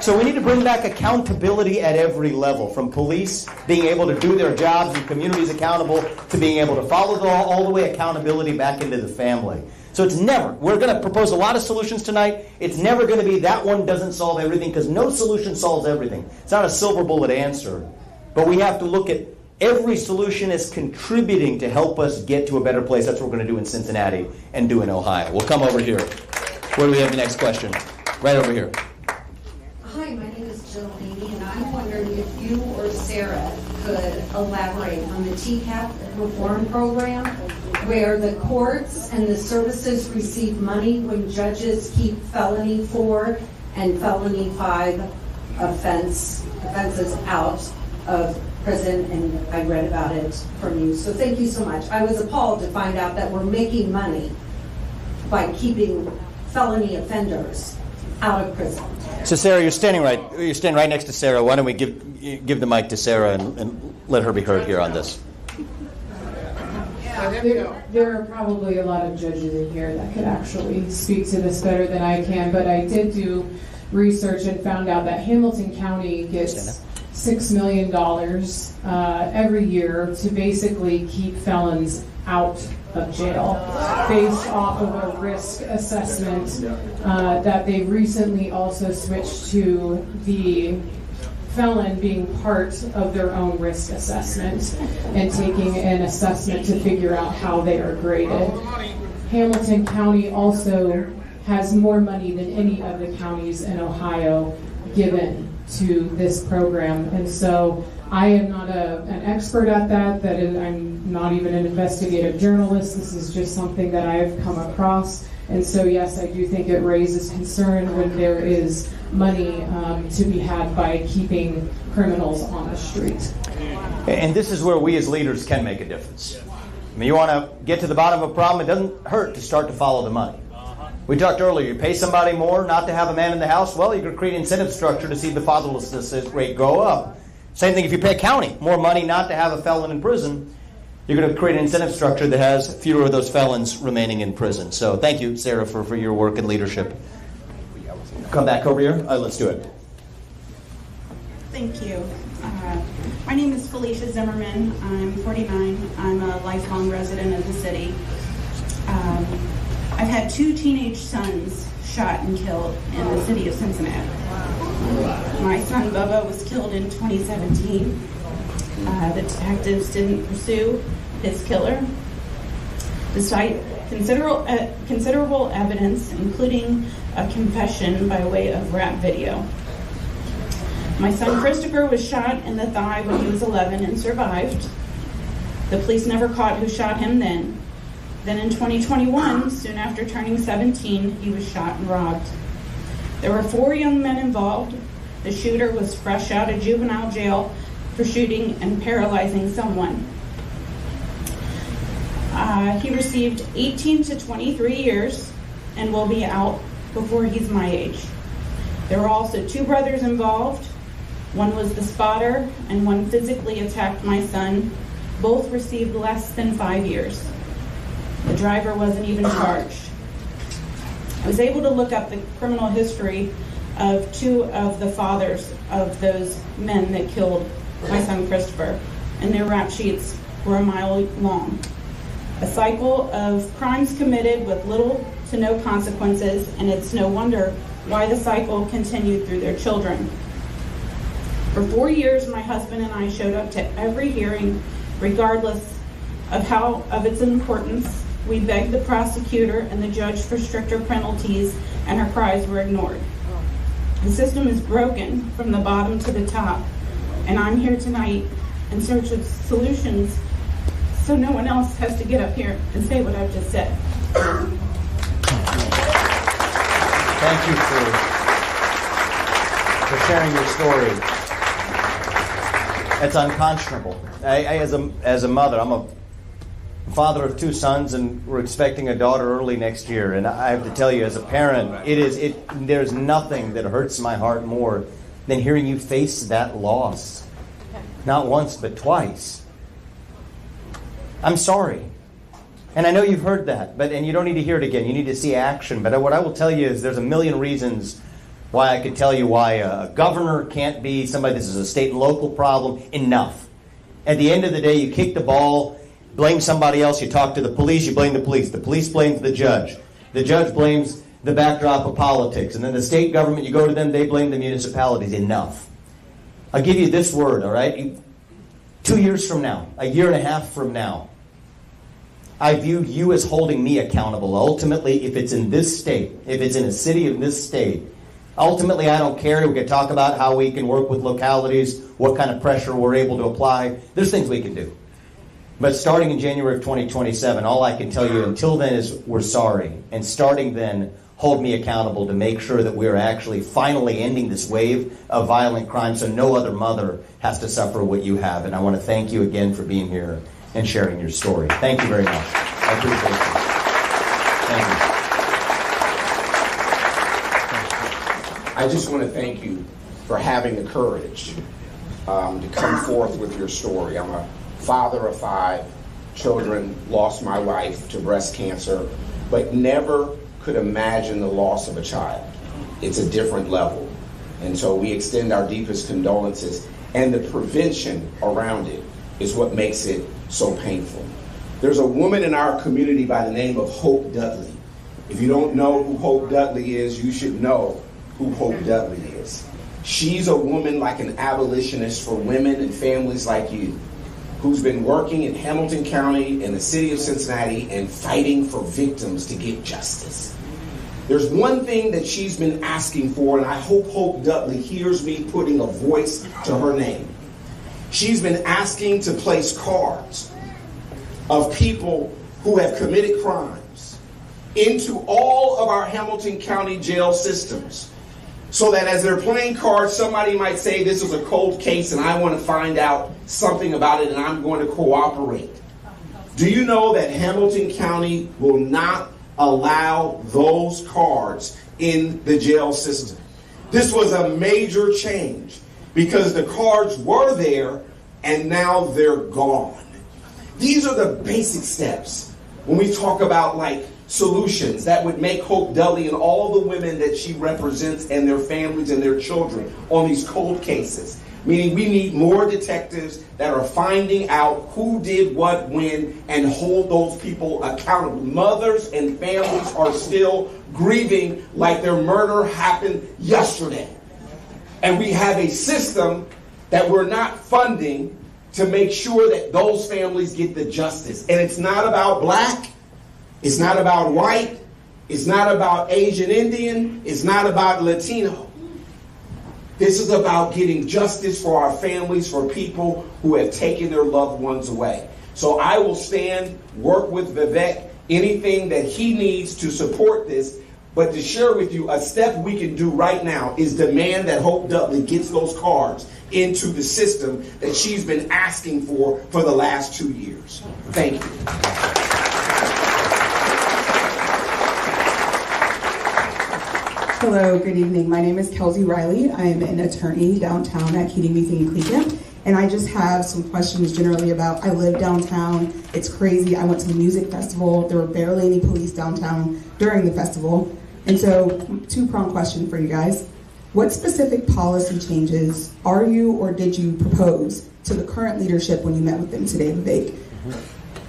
So we need to bring back accountability at every level, from police being able to do their jobs and communities accountable to being able to follow the law, all the way accountability back into the family. So it's never, we're going to propose a lot of solutions tonight. It's never going to be that one doesn't solve everything, because no solution solves everything. It's not a silver bullet answer. But we have to look at every solution as contributing to help us get to a better place. That's what we're going to do in Cincinnati and do in Ohio. We'll come over here. Where do we have the next question? Right over here. Hi, my name is Jill Laney, and I'm wondering if you you or Sarah could elaborate on the TCAP reform program, where the courts and the services receive money when judges keep felony 4 and felony 5 offenses out of prison, and I read about it from you. So thank you so much. I was appalled to find out that we're making money by keeping felony offenders out of prison. So Sarah, you're standing right next to Sarah. Why don't we give the mic to Sarah and let her be heard here on this? There are probably a lot of judges in here that could actually speak to this better than I can, but I did do research and found out that Hamilton County gets $6 million every year to basically keep felons out of jail based off of a risk assessment that they recently also switched to the felon being part of their own risk assessment and taking an assessment to figure out how they are graded. Hamilton County also has more money than any of the counties in Ohio given to this program. And so I am not an expert at that. I'm not even an investigative journalist. This is just something that I've come across. And so, yes, I do think it raises concern when there is money to be had by keeping criminals on the street. And this is where we as leaders can make a difference. I mean, you want to get to the bottom of a problem, it doesn't hurt to start to follow the money. We talked earlier, you pay somebody more not to have a man in the house, well, you could create an incentive structure to see the fatherlessness rate go up. Same thing if you pay a county more money not to have a felon in prison, you're going to create an incentive structure that has fewer of those felons remaining in prison. So thank you, Sarah, for your work and leadership. Come back over here. Let's do it. Thank you. My name is Felicia Zimmerman. I'm 49. I'm a lifelong resident of the city. I've had 2 teenage sons shot and killed in the city of Cincinnati. My son Bubba was killed in 2017. The detectives didn't pursue his killer, despite considerable evidence, including a confession by way of rap video. My son Christopher was shot in the thigh when he was 11 and survived. The police never caught who shot him then. Then in 2021, soon after turning 17, he was shot and robbed. There were 4 young men involved. The shooter was fresh out of juvenile jail for shooting and paralyzing someone. He received 18 to 23 years and will be out before he's my age. There were also 2 brothers involved. One was the spotter and one physically attacked my son. Both received less than 5 years. The driver wasn't even charged. I was able to look up the criminal history of 2 of the fathers of those men that killed my son Christopher, and their rap sheets were a mile long. A cycle of crimes committed with little to no consequences, and it's no wonder why the cycle continued through their children. For 4 years, my husband and I showed up to every hearing, regardless of its importance. We begged the prosecutor and the judge for stricter penalties, and our cries were ignored. The system is broken from the bottom to the top, and I'm here tonight in search of solutions so no one else has to get up here and say what I've just said. Thank you for sharing your story. It's unconscionable. As a mother, I'm a father of 2 sons, and we're expecting a daughter early next year. And I have to tell you, as a parent, there's nothing that hurts my heart more than hearing you face that loss. Not once, but twice. I'm sorry. And I know you've heard that, and you don't need to hear it again. You need to see action. But what I will tell you is there's a million reasons why I could tell you why a governor can't be somebody. This is a state and local problem. Enough. At the end of the day, you kick the ball, blame somebody else, you talk to the police, you blame the police blames the judge blames the backdrop of politics, and then the state government, you go to them, they blame the municipalities. Enough. I'll give you this word, all right? 2 years from now, a year and a half from now, I view you as holding me accountable. Ultimately, if it's in this state, if it's in a city in this state, Ultimately, I don't care. We can talk about how we can work with localities, what kind of pressure we're able to apply. There's things we can do. But starting in January of 2027, all I can tell you until then is we're sorry. And starting then, hold me accountable to make sure that we are actually finally ending this wave of violent crime so no other mother has to suffer what you have. And I want to thank you again for being here and sharing your story. Thank you very much. I appreciate it. Thank you. I just want to thank you for having the courage to come forth with your story. I'm a father of 5 children, lost my wife to breast cancer, but never could imagine the loss of a child. It's a different level. And so we extend our deepest condolences, and the prevention around it is what makes it so painful. There's a woman in our community by the name of Hope Dudley. If you don't know who Hope Dudley is, you should know who Hope Dudley is. She's a woman like an abolitionist for women and families like you, who's been working in Hamilton County and the city of Cincinnati and fighting for victims to get justice. There's one thing that she's been asking for, and I hope Hope Dudley hears me putting a voice to her name. She's been asking to place cards of people who have committed crimes into all of our Hamilton County jail systems, so that as they're playing cards, somebody might say, this is a cold case and I want to find out something about it and I'm going to cooperate. Do you know that Hamilton County will not allow those cards in the jail system? This was a major change because the cards were there and now they're gone. These are the basic steps when we talk about like solutions that would make Hope Dudley and all the women that she represents and their families and their children on these cold cases. Meaning we need more detectives that are finding out who did what when and hold those people accountable. Mothers and families are still grieving like their murder happened yesterday. And we have a system that we're not funding to make sure that those families get the justice. And it's not about black. It's not about white. It's not about Asian Indian. It's not about Latino. This is about getting justice for our families, for people who have taken their loved ones away. So I will stand, work with Vivek, anything that he needs to support this. But to share with you, a step we can do right now is demand that Hope Dudley gets those cards into the system that she's been asking for the last 2 years. Thank you. Hello, good evening. My name is Kelsey Riley. I am an attorney downtown at Keating Meeting in Cleveland. And I just have some questions generally about, I live downtown. It's crazy. I went to the music festival. There were barely any police downtown during the festival. And so, two-pronged question for you guys. What specific policy changes are you or did you propose to the current leadership when you met with them today, Vivek,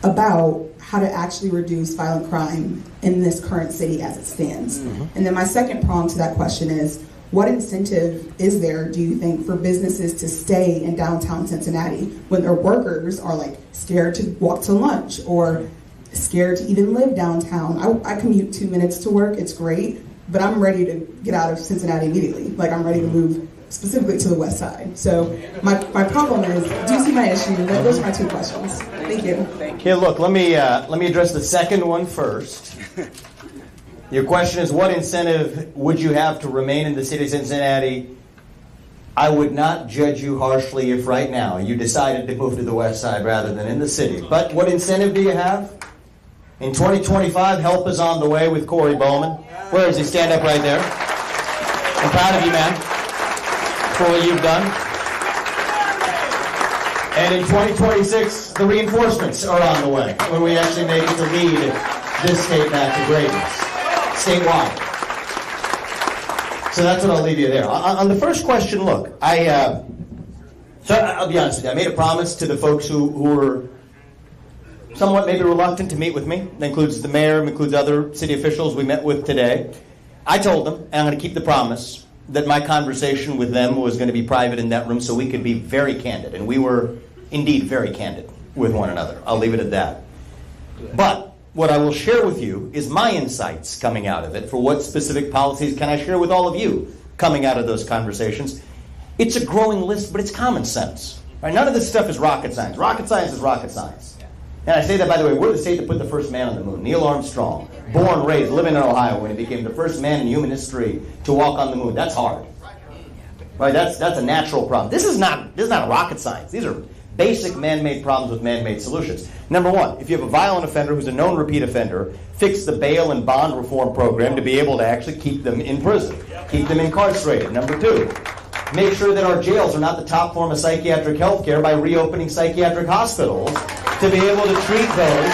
about how to actually reduce violent crime in this current city as it stands? And then my second prong to that question is, what incentive is there, do you think, for businesses to stay in downtown Cincinnati when their workers are like scared to walk to lunch or scared to even live downtown? I commute 2 minutes to work, it's great, but I'm ready to get out of Cincinnati immediately. Like, I'm ready to move specifically to the west side. So my problem is, do you see my issue? Those are my two questions. Thank you. Okay, look, let me address the second one first. Your question is, what incentive would you have to remain in the city of Cincinnati? I would not judge you harshly if right now you decided to move to the west side rather than in the city. But what incentive do you have? In 2025, help is on the way with Corey Bowman. Where is he? Stand up right there. I'm proud of you, man, for what you've done. And in 2026, the reinforcements are on the way when we actually make it to lead this state back to greatness, statewide. So that's what I'll leave you there. On the first question, look, so I'll be honest with you. I made a promise to the folks who were somewhat maybe reluctant to meet with me. That includes the mayor, includes other city officials we met with today. I told them, and I'm going to keep the promise, that my conversation with them was going to be private in that room so we could be very candid. And we were indeed very candid with one another. I'll leave it at that. But what I will share with you is my insights coming out of it for what specific policies can I share with all of you coming out of those conversations. It's a growing list, but it's common sense. Right? None of this stuff is rocket science. Rocket science is rocket science. And I say that, by the way, we're the state that put the first man on the moon. Neil Armstrong, born, raised, living in Ohio when he became the first man in human history to walk on the moon. That's hard. Right? That's a natural problem. This is not rocket science. These are basic man-made problems with man-made solutions. Number one, if you have a violent offender who's a known repeat offender, fix the bail and bond reform program to be able to actually keep them in prison, keep them incarcerated. Number two, make sure that our jails are not the top form of psychiatric health care by reopening psychiatric hospitals to be able to treat those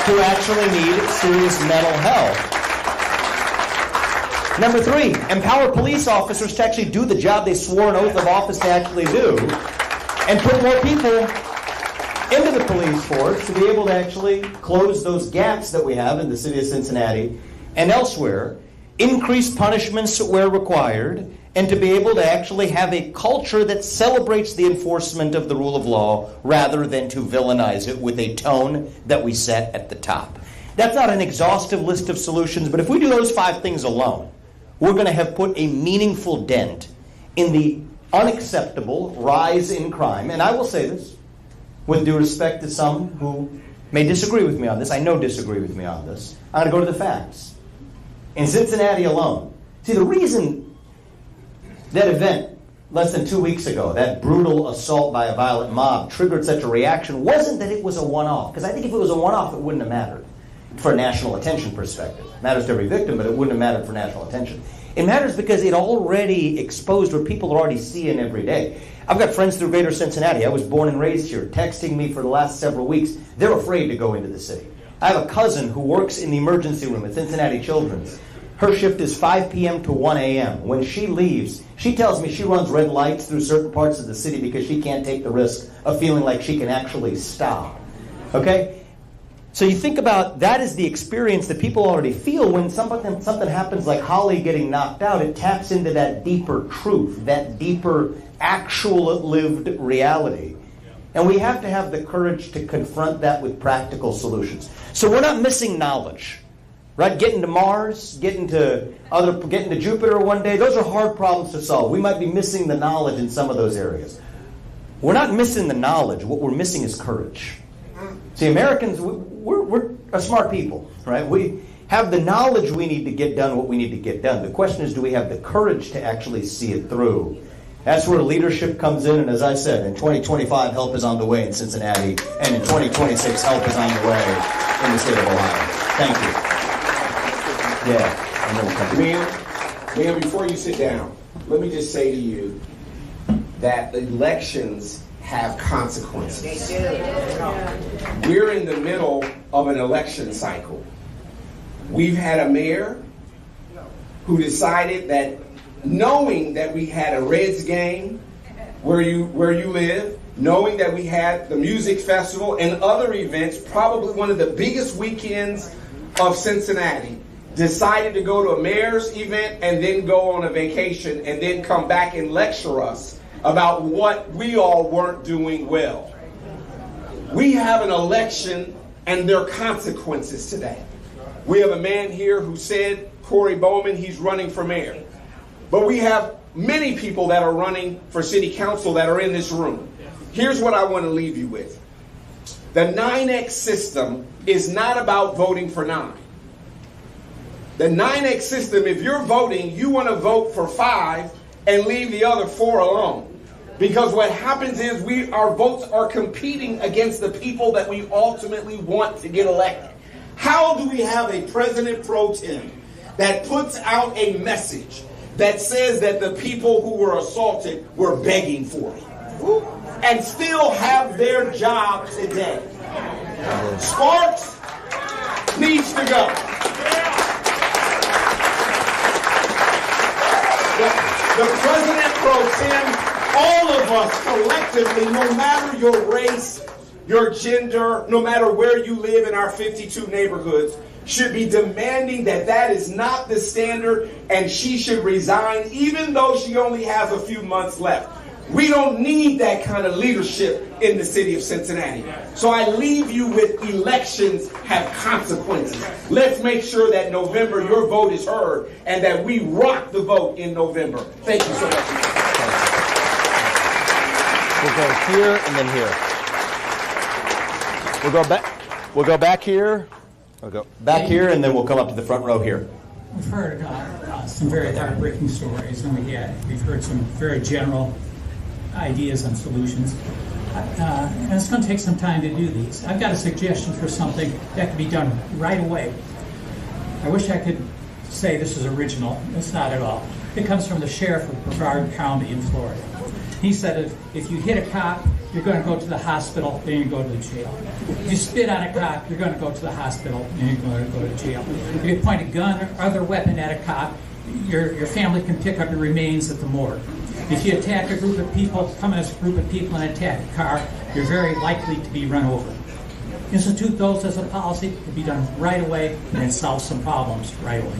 who actually need serious mental health. Number three, empower police officers to actually do the job they swore an oath of office to actually do, and put more people into the police force to be able to actually close those gaps that we have in the city of Cincinnati and elsewhere, increase punishments where required, and to be able to actually have a culture that celebrates the enforcement of the rule of law rather than to villainize it with a tone that we set at the top. That's not an exhaustive list of solutions, but if we do those 5 things alone, we're going to have put a meaningful dent in the unacceptable rise in crime. And I will say this, with due respect to some who may disagree with me on this, I know disagree with me on this, I'm going to go to the facts. In Cincinnati alone, see, the reason that event less than 2 weeks ago, that brutal assault by a violent mob, triggered such a reaction wasn't that it was a one-off. Because I think if it was a one-off, it wouldn't have mattered for a national attention perspective. It matters to every victim, but it wouldn't have mattered for national attention. It matters because it already exposed what people are already seeing every day. I've got friends through Greater Cincinnati. I was born and raised here, texting me for the last several weeks. They're afraid to go into the city. I have a cousin who works in the emergency room at Cincinnati Children's. Her shift is 5 p.m. to 1 a.m. When she leaves, she tells me she runs red lights through certain parts of the city because she can't take the risk of feeling like she can actually stop. Okay? So you think about that is the experience that people already feel when something happens like Holly getting knocked out. It taps into that deeper truth, that deeper actual lived reality. And we have to have the courage to confront that with practical solutions. So we're not missing knowledge. Right? Getting to Mars, getting to Jupiter one day, those are hard problems to solve. We might be missing the knowledge in some of those areas. We're not missing the knowledge. What we're missing is courage. See, Americans, we're a smart people, right? We have the knowledge we need to get done what we need to get done. The question is, do we have the courage to actually see it through? That's where leadership comes in, and as I said, in 2025, help is on the way in Cincinnati, and in 2026, help is on the way in the state of Ohio. Thank you. Yeah. Ma'am, before you sit down, let me just say to you that elections have consequences. We're in the middle of an election cycle. We've had a mayor who decided that, knowing that we had a Reds game where you live, knowing that we had the music festival and other events, probably one of the biggest weekends of Cincinnati, decided to go to a mayor's event and then go on a vacation and then come back and lecture us about what we all weren't doing well. We have an election and there are consequences to that. We have a man here who said, Corey Bowman, he's running for mayor. But we have many people that are running for city council that are in this room. Here's what I want to leave you with. The 9X system is not about voting for 9. The 9X system, if you're voting, you want to vote for 5 and leave the other 4 alone. Because what happens is our votes are competing against the people that we ultimately want to get elected. How do we have a president pro tem that puts out a message that says that the people who were assaulted were begging for it and still have their job today? Sparks needs to go. The president pro tem, all of us collectively, no matter your race, your gender, no matter where you live in our 52 neighborhoods, should be demanding that that is not the standard and she should resign even though she only has a few months left. We don't need that kind of leadership in the city of Cincinnati. So I leave you with elections have consequences. Let's make sure that November your vote is heard and that we rock the vote in November. Thank you so much. We'll go here and then here. We'll go back. We'll go back here. We'll go back here and then we'll come up to the front row here. We've heard some very heartbreaking stories, and we've heard some very general ideas and solutions. And it's going to take some time to do these. I've got a suggestion for something that can be done right away. I wish I could say this is original. It's not at all. It comes from the sheriff of Brevard County in Florida. He said if you hit a cop, you're going to go to the hospital, then you go to the jail. If you spit on a cop, you're going to go to the hospital, and you're going to go to jail. If you point a gun or other weapon at a cop, your family can pick up the remains at the morgue. If you attack a group of people, come as a group of people and attack a car, you're very likely to be run over. Institute those as a policy, it can be done right away, and it solves some problems right away.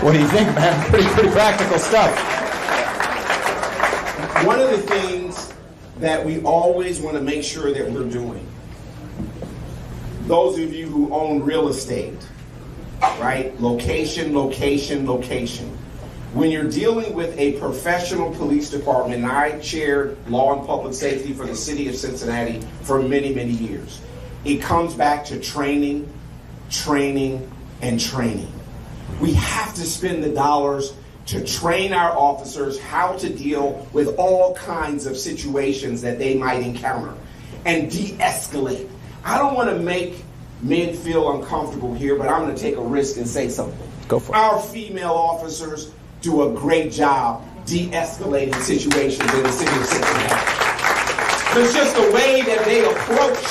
What do you think, man? Pretty practical stuff. One of the things that we always want to make sure that we're doing, those of you who own real estate, right? Location, location, location. When you're dealing with a professional police department, and I chaired law and public safety for the city of Cincinnati for many, many years, it comes back to training, training, and training. We have to spend the dollars to train our officers how to deal with all kinds of situations that they might encounter and de-escalate. I don't want to make men feel uncomfortable here, but I'm going to take a risk and say something. Go for it. Our female officers do a great job de-escalating situations in the city of Cincinnati. It's just the way that they approach.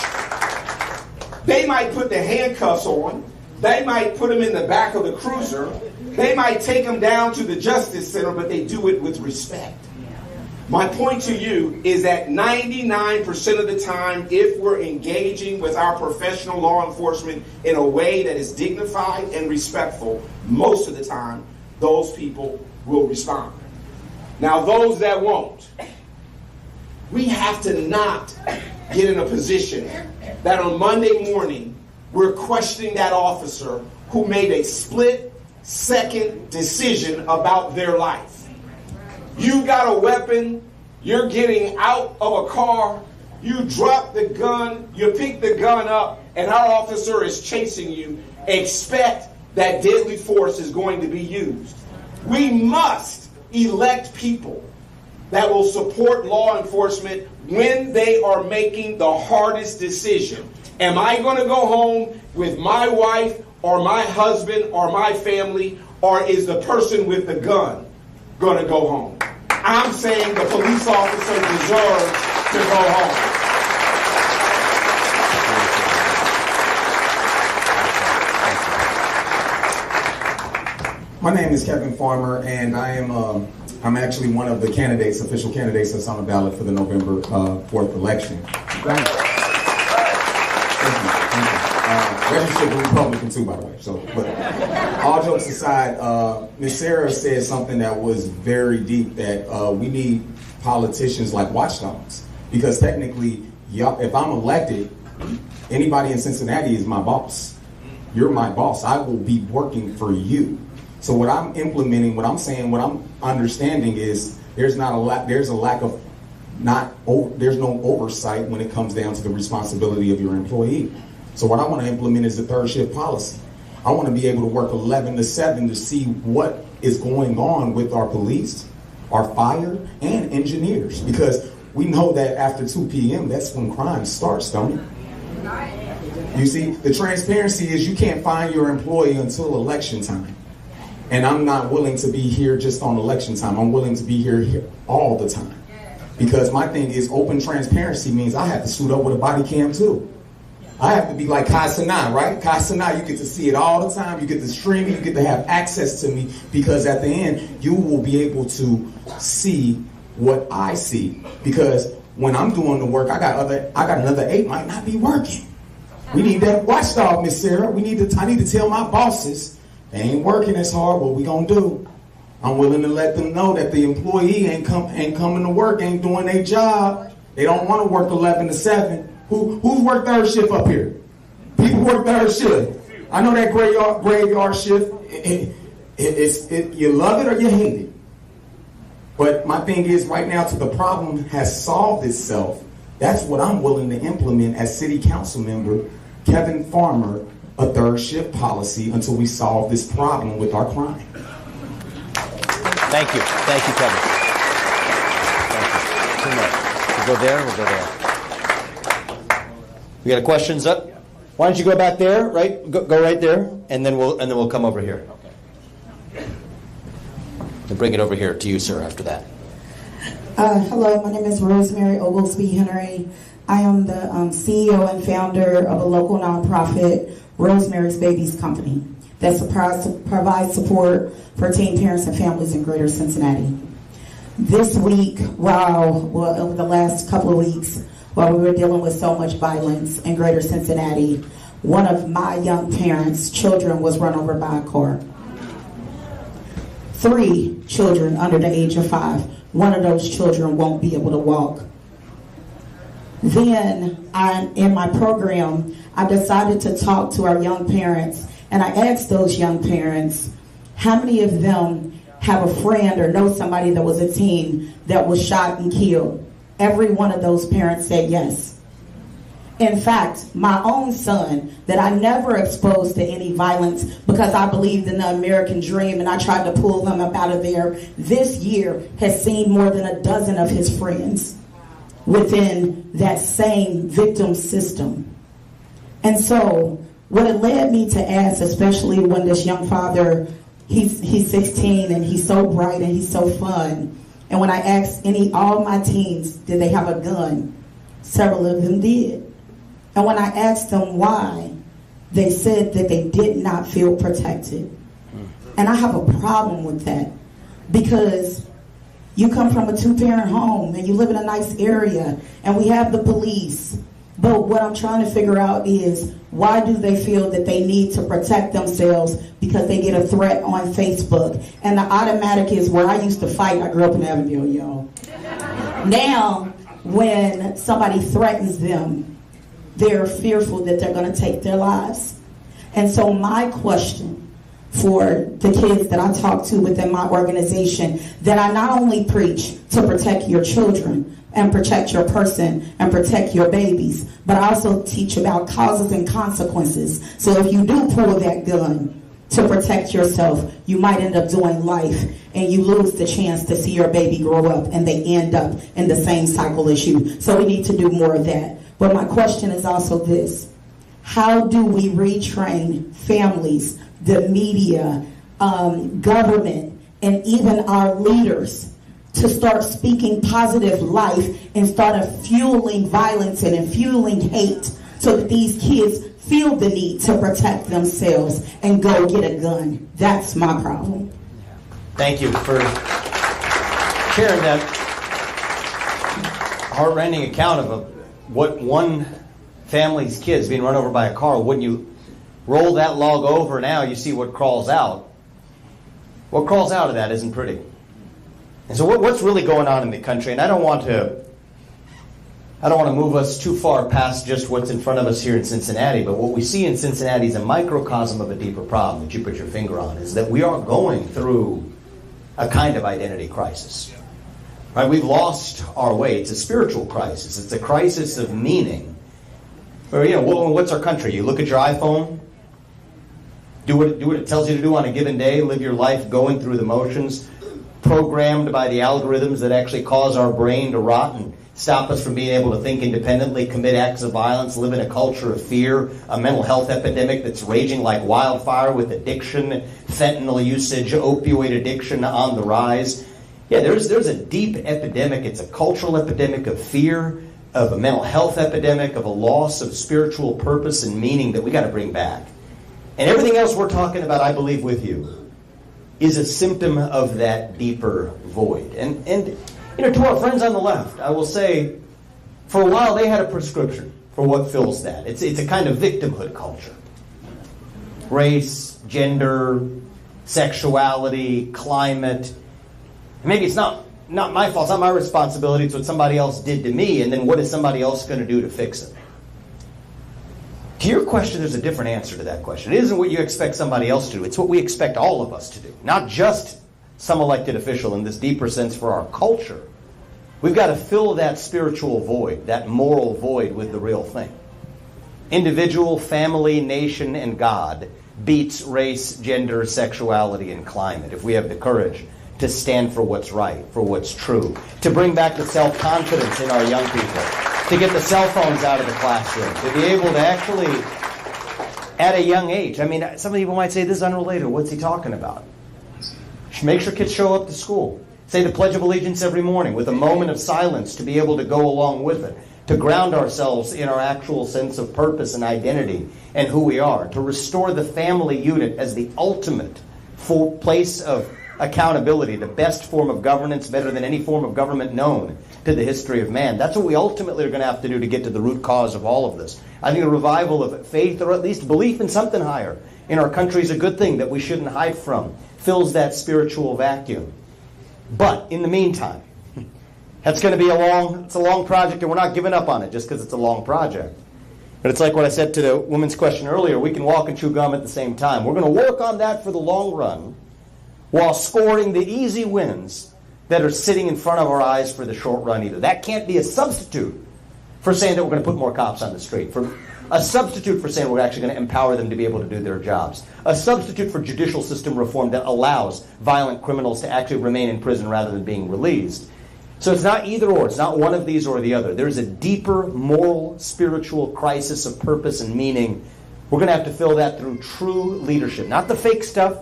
They might put the handcuffs on. They might put them in the back of the cruiser. They might take them down to the Justice Center, but they do it with respect. My point to you is that 99% of the time, if we're engaging with our professional law enforcement in a way that is dignified and respectful, most of the time, those people will respond. Now, those that won't, we have to not get in a position that on Monday morning, we're questioning that officer who made a split-second decision about their life. You got a weapon, you're getting out of a car, you drop the gun, you pick the gun up, and our officer is chasing you. Expect that deadly force is going to be used. We must elect people that will support law enforcement when they are making the hardest decision. Am I going to go home with my wife or my husband or my family, or is the person with the gun going to go home? I'm saying the police officer deserves to go home. My name is Kevin Farmer, and I'm actually one of the candidates, official candidates that's on the ballot for the November 4th election. Thank you. Registered Republican too, by the way. So, but all jokes aside, Ms. Sarah said something that was very deep, that we need politicians like watchdogs, because technically, if I'm elected, anybody in Cincinnati is my boss. You're my boss. I will be working for you. So what I'm implementing, what I'm saying, what I'm understanding is there's no oversight when it comes down to the responsibility of your employee. So what I want to implement is the third shift policy. I want to be able to work 11 to 7 to see what is going on with our police, our fire, and engineers. Because we know that after 2 p.m., that's when crime starts, don't it? You see, the transparency is you can't find your employee until election time. And I'm not willing to be here just on election time. I'm willing to be here all the time. Because my thing is open transparency means I have to suit up with a body cam too. I have to be like Kai Cenat, right? Kai Cenat, you get to see it all the time. You get to stream it. You get to have access to me, because at the end, you will be able to see what I see. Because when I'm doing the work, I got another 8 might not be working. We need that watchdog, Miss Sarah. I need to tell my bosses, they ain't working as hard. What we gonna do? I'm willing to let them know that the employee ain't coming to work, ain't doing their job. They don't want to work 11 to 7. Who's worked third shift up here? People work third shift. I know that graveyard shift. You love it or you hate it. But my thing is, right now, till the problem has solved itself, that's what I'm willing to implement as city council member Kevin Farmer, a third shift policy until we solve this problem with our crime. Thank you. Thank you, Kevin. Thank you. 2 more. We'll go there, we'll go there. We got questions up? Why don't you go back there, right? Go right there, and then we'll come over here. And bring it over here to you, sir, after that. Hello, my name is Rosemary Oglesby Henry. I am the CEO and founder of a local nonprofit, Rosemary's Babies Company, that provides support for teen parents and families in Greater Cincinnati. This week, over the last couple of weeks, while we were dealing with so much violence in Greater Cincinnati, one of my young parents' children was run over by a car. 3 children under the age of 5. One of those children won't be able to walk. Then, in my program, I decided to talk to our young parents, and I asked those young parents, how many of them have a friend or know somebody that was a teen that was shot and killed? Every one of those parents said yes. In fact, my own son, that I never exposed to any violence because I believed in the American dream and I tried to pull him up out of there, this year has seen more than a dozen of his friends within that same victim system. And so what it led me to ask, especially when this young father, he's 16 and he's so bright and he's so fun. And when I asked all my teens, did they have a gun? Several of them did. And when I asked them why, they said that they did not feel protected. And I have a problem with that because you come from a 2-parent home and you live in a nice area and we have the police. But what I'm trying to figure out is why do they feel that they need to protect themselves because they get a threat on Facebook? And the automatic is where I used to fight. I grew up in Avondale, y'all. Now, when somebody threatens them, they're fearful that they're going to take their lives. And so my question for the kids that I talk to within my organization, that I not only preach to protect your children and protect your person and protect your babies, but I also teach about causes and consequences. So if you do pull that gun to protect yourself, you might end up doing life and you lose the chance to see your baby grow up and they end up in the same cycle as you. So we need to do more of that. But my question is also this: how do we retrain families, the media, government, and even our leaders to start speaking positive life instead of fueling violence and fueling hate so that these kids feel the need to protect themselves and go get a gun? That's my problem. Thank you for sharing that heart-rending account of what one family's kids being run over by a car. When you roll that log over now, you see what crawls out. What crawls out of that isn't pretty. And so what's really going on in the country? And I don't want to move us too far past just what's in front of us here in Cincinnati, but what we see in Cincinnati is a microcosm of a deeper problem that you put your finger on, is that we are going through a kind of identity crisis. Right? We've lost our way. It's a spiritual crisis. It's a crisis of meaning. Or, what's our country? You look at your iPhone, do what it tells you to do on a given day, live your life going through the motions, programmed by the algorithms that actually cause our brain to rot and stop us from being able to think independently, commit acts of violence, live in a culture of fear, a mental health epidemic that's raging like wildfire with addiction, fentanyl usage, opioid addiction on the rise. Yeah, there's a deep epidemic. It's a cultural epidemic of fear, of a mental health epidemic, of a loss of spiritual purpose and meaning that we got to bring back. And everything else we're talking about, I believe with you, is a symptom of that deeper void. And to our friends on the left, I will say, for a while they had a prescription for what fills that. It's a kind of victimhood culture. Race, gender, sexuality, climate, Maybe it's not my fault, it's not my responsibility, it's what somebody else did to me, and then what is somebody else going to do to fix it? To your question, there's a different answer to that question. It isn't what you expect somebody else to do, it's what we expect all of us to do. Not just some elected official in this deeper sense for our culture. We've got to fill that spiritual void, that moral void, with the real thing. Individual, family, nation, and God beats race, gender, sexuality, and climate if we have the courage to stand for what's right, for what's true, to bring back the self-confidence in our young people, to get the cell phones out of the classroom, to be able to actually, at a young age, I mean, some people might say this is unrelated. What's he talking about? Make sure kids show up to school. Say the Pledge of Allegiance every morning with a moment of silence to be able to go along with it, to ground ourselves in our actual sense of purpose and identity and who we are, to restore the family unit as the ultimate place of accountability, the best form of governance, better than any form of government known to the history of man. That's what we ultimately are going to have to do to get to the root cause of all of this. I think a revival of faith, or at least belief in something higher in our country, is a good thing that we shouldn't hide from. Fills that spiritual vacuum. But in the meantime, that's going to be it's a long project, and we're not giving up on it just because it's a long project. But it's like what I said to the woman's question earlier, we can walk and chew gum at the same time. We're going to work on that for the long run, while scoring the easy wins that are sitting in front of our eyes for the short run either. That can't be a substitute for saying that we're going to put more cops on the street, for a substitute for saying we're actually going to empower them to be able to do their jobs, a substitute for judicial system reform that allows violent criminals to actually remain in prison rather than being released. So it's not either or, it's not one of these or the other. There's a deeper moral, spiritual crisis of purpose and meaning. We're going to have to fill that through true leadership, not the fake stuff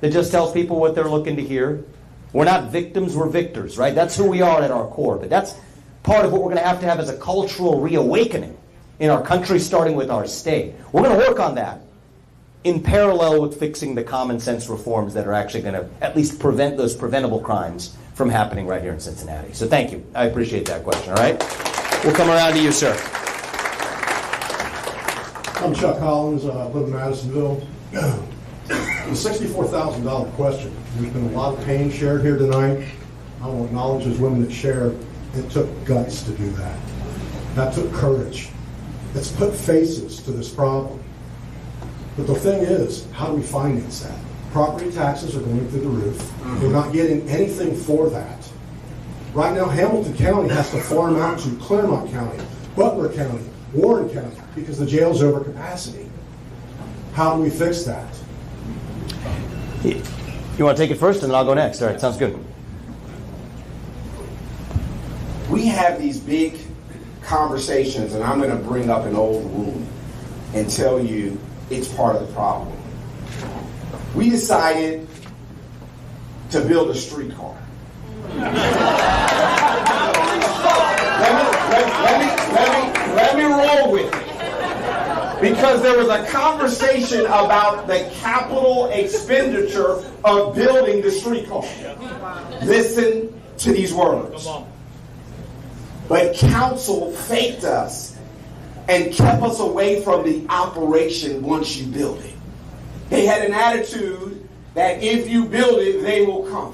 that just tells people what they're looking to hear. We're not victims, we're victors, right? That's who we are at our core. But that's part of what we're going to have as a cultural reawakening in our country, starting with our state. We're going to work on that in parallel with fixing the common sense reforms that are actually going to at least prevent those preventable crimes from happening right here in Cincinnati. So thank you. I appreciate that question, all right? We'll come around to you, sir. I'm Chuck Collins. I live in Madisonville. The $64,000 question. There's been a lot of pain shared here tonight. I will acknowledge those women that shared. It took guts to do that. That took courage. It's put faces to this problem. But the thing is, how do we finance that? Property taxes are going through the roof. We're not getting anything for that. Right now, Hamilton County has to farm out to Claremont County, Butler County, Warren County, because the jail's over capacity. How do we fix that? You want to take it first, and then I'll go next. All right, sounds good. We have these big conversations, and I'm going to bring up an old wound and tell you it's part of the problem. We decided to build a streetcar. Let me roll with it. Because there was a conversation about the capital expenditure of building the streetcar. Listen to these words. But council faked us and kept us away from the operation once you build it. They had an attitude that if you build it, they will come.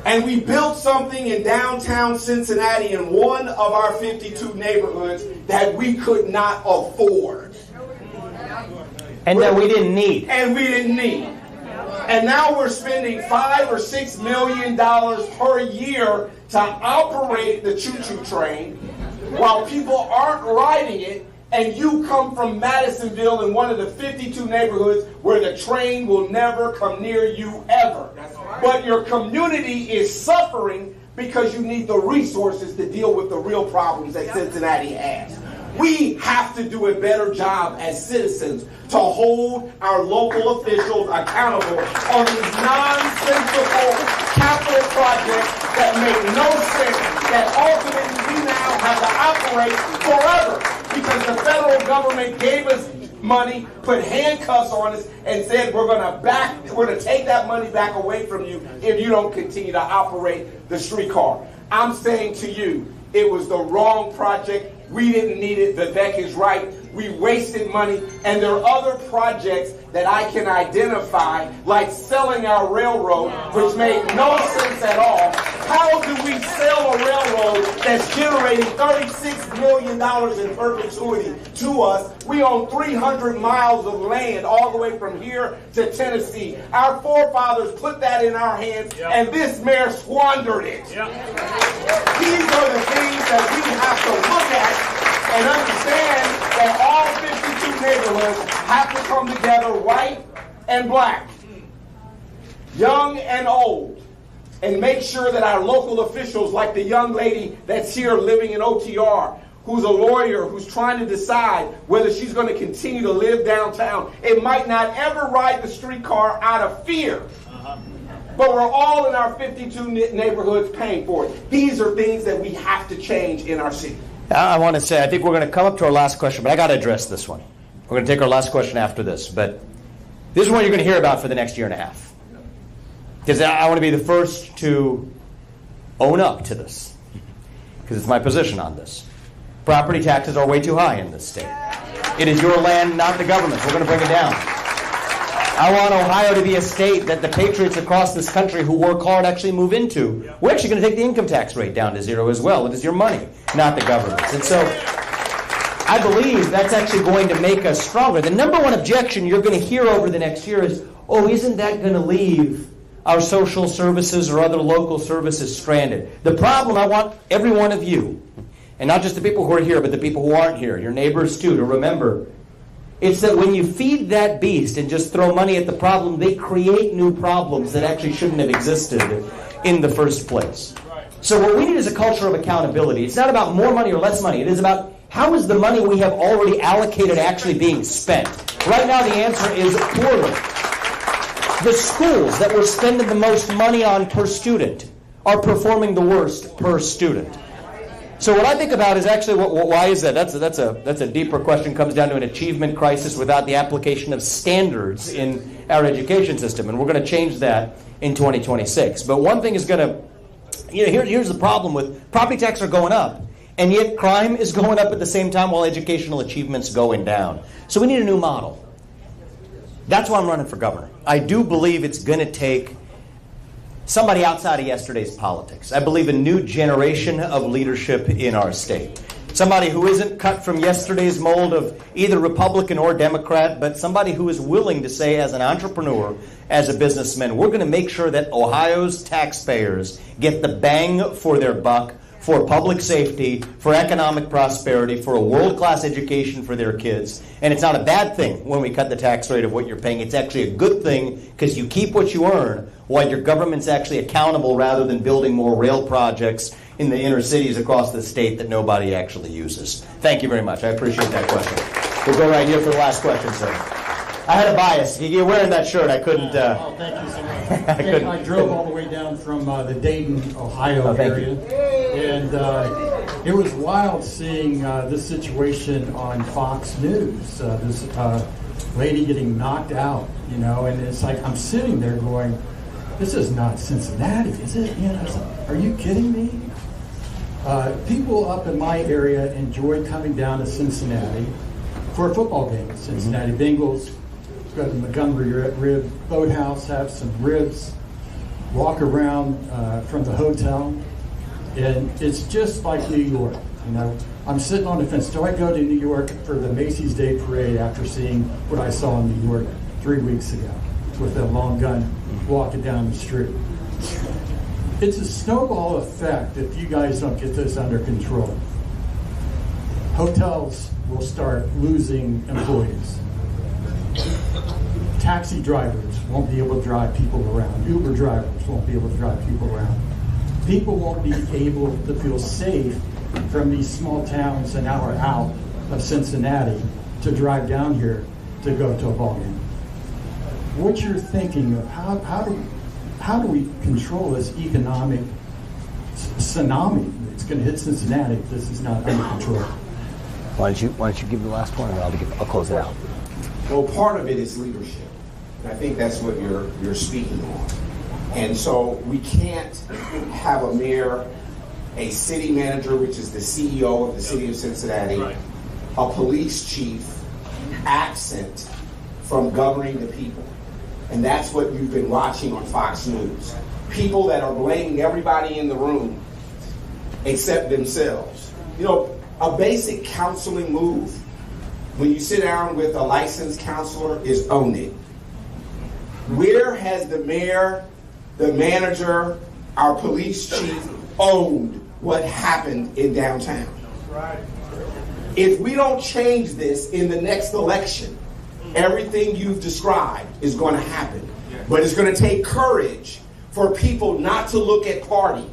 And we built something in downtown Cincinnati in one of our 52 neighborhoods that we could not afford. And that we didn't need. And we didn't need. And now we're spending $5 or $6 million per year to operate the choo-choo train while people aren't riding it, and you come from Madisonville in one of the 52 neighborhoods where the train will never come near you ever. But your community is suffering because you need the resources to deal with the real problems that Cincinnati has. We have to do a better job as citizens to hold our local officials accountable on these nonsensical capital projects that make no sense, that ultimately we now have to operate forever because the federal government gave us money, put handcuffs on us, and said we're going to take that money back away from you if you don't continue to operate the streetcar. I'm saying to you, it was the wrong project. We didn't need it. Vivek is right. We wasted money. And there are other projects that I can identify, like selling our railroad, which made no sense at all. How do we sell a railroad that's generating $36 million in perpetuity to us? We own 300 miles of land all the way from here to Tennessee. Our forefathers put that in our hands, and this mayor squandered it. These are the things that we have to look at and understand that all 52 neighborhoods have to come together, white and black, young and old, and make sure that our local officials, like the young lady that's here living in OTR, who's a lawyer, who's trying to decide whether she's going to continue to live downtown, it might not ever ride the streetcar out of fear. But we're all in our 52 neighborhoods paying for it. These are things that we have to change in our city. I want to say, I think we're going to come up to our last question, but I got to address this one. We're going to take our last question after this, but this is what you're going to hear about for the next year and a half. Because I want to be the first to own up to this, because it's my position on this. Property taxes are way too high in this state. It is your land, not the government's. We're going to bring it down. I want Ohio to be a state that the patriots across this country who work hard actually move into. We're actually going to take the income tax rate down to 0 as well. It is your money, not the government's. And so I believe that's actually going to make us stronger. The number one objection you're going to hear over the next year is, oh, isn't that going to leave our social services or other local services stranded? The problem, I want every one of you, and not just the people who are here, but the people who aren't here, your neighbors too, to remember, it's that when you feed that beast and just throw money at the problem, they create new problems that actually shouldn't have existed in the first place. So what we need is a culture of accountability. It's not about more money or less money. It is about how is the money we have already allocated actually being spent. Right now the answer is poorly. The schools that we're spending the most money on per student are performing the worst per student. So what I think about is actually, why is that? That's a deeper question. Comes down to an achievement crisis without the application of standards in our education system, and we're going to change that in 2026. But one thing is going to, here's the problem with property taxes are going up, and yet crime is going up at the same time while educational achievement's going down. So we need a new model. That's why I'm running for governor. I do believe it's going to take somebody outside of yesterday's politics. I believe a new generation of leadership in our state. Somebody who isn't cut from yesterday's mold of either Republican or Democrat, but somebody who is willing to say, as an entrepreneur, as a businessman, we're going to make sure that Ohio's taxpayers get the bang for their buck for public safety, for economic prosperity, for a world-class education for their kids. And it's not a bad thing when we cut the tax rate of what you're paying. It's actually a good thing because you keep what you earn while your government's actually accountable rather than building more rail projects in the inner cities across the state that nobody actually uses. Thank you very much. I appreciate that question. We'll go right here for the last question, sir. I had a bias. You're wearing that shirt. I couldn't... thank you so much. I drove all the way down from the Dayton, Ohio area. And it was wild seeing this situation on Fox News. This lady getting knocked out, and it's like I'm sitting there going, this is not Cincinnati, is it? Are you kidding me? People up in my area enjoy coming down to Cincinnati for a football game. Cincinnati Bengals, go to Montgomery Rib Boathouse, have some ribs, walk around from the hotel, and it's just like New York. I'm sitting on the fence. Do I go to New York for the Macy's Day Parade after seeing what I saw in New York 3 weeks ago with a long gun walking down the street? It's a snowball effect if you guys don't get this under control. Hotels will start losing employees. Taxi drivers won't be able to drive people around. Uber drivers won't be able to drive people around. People won't be able to feel safe from these small towns an hour out of Cincinnati to drive down here to go to a ball game. What you're thinking of how do we control this economic tsunami that's going to hit Cincinnati if this is not under control? Why don't you give the last one, and I'll close it out. Well, part of it is leadership. And I think that's what you're speaking on. And so we can't have a mayor, a city manager, which is the CEO of the city of Cincinnati, a police chief absent from governing the people. And that's what you've been watching on Fox News. People that are blaming everybody in the room except themselves. You know, a basic counseling move when you sit down with a licensed counselor is own it. Where has the mayor, the manager, our police chief owned what happened in downtown? Right. If we don't change this in the next election, everything you've described is going to happen. But it's going to take courage for people not to look at party,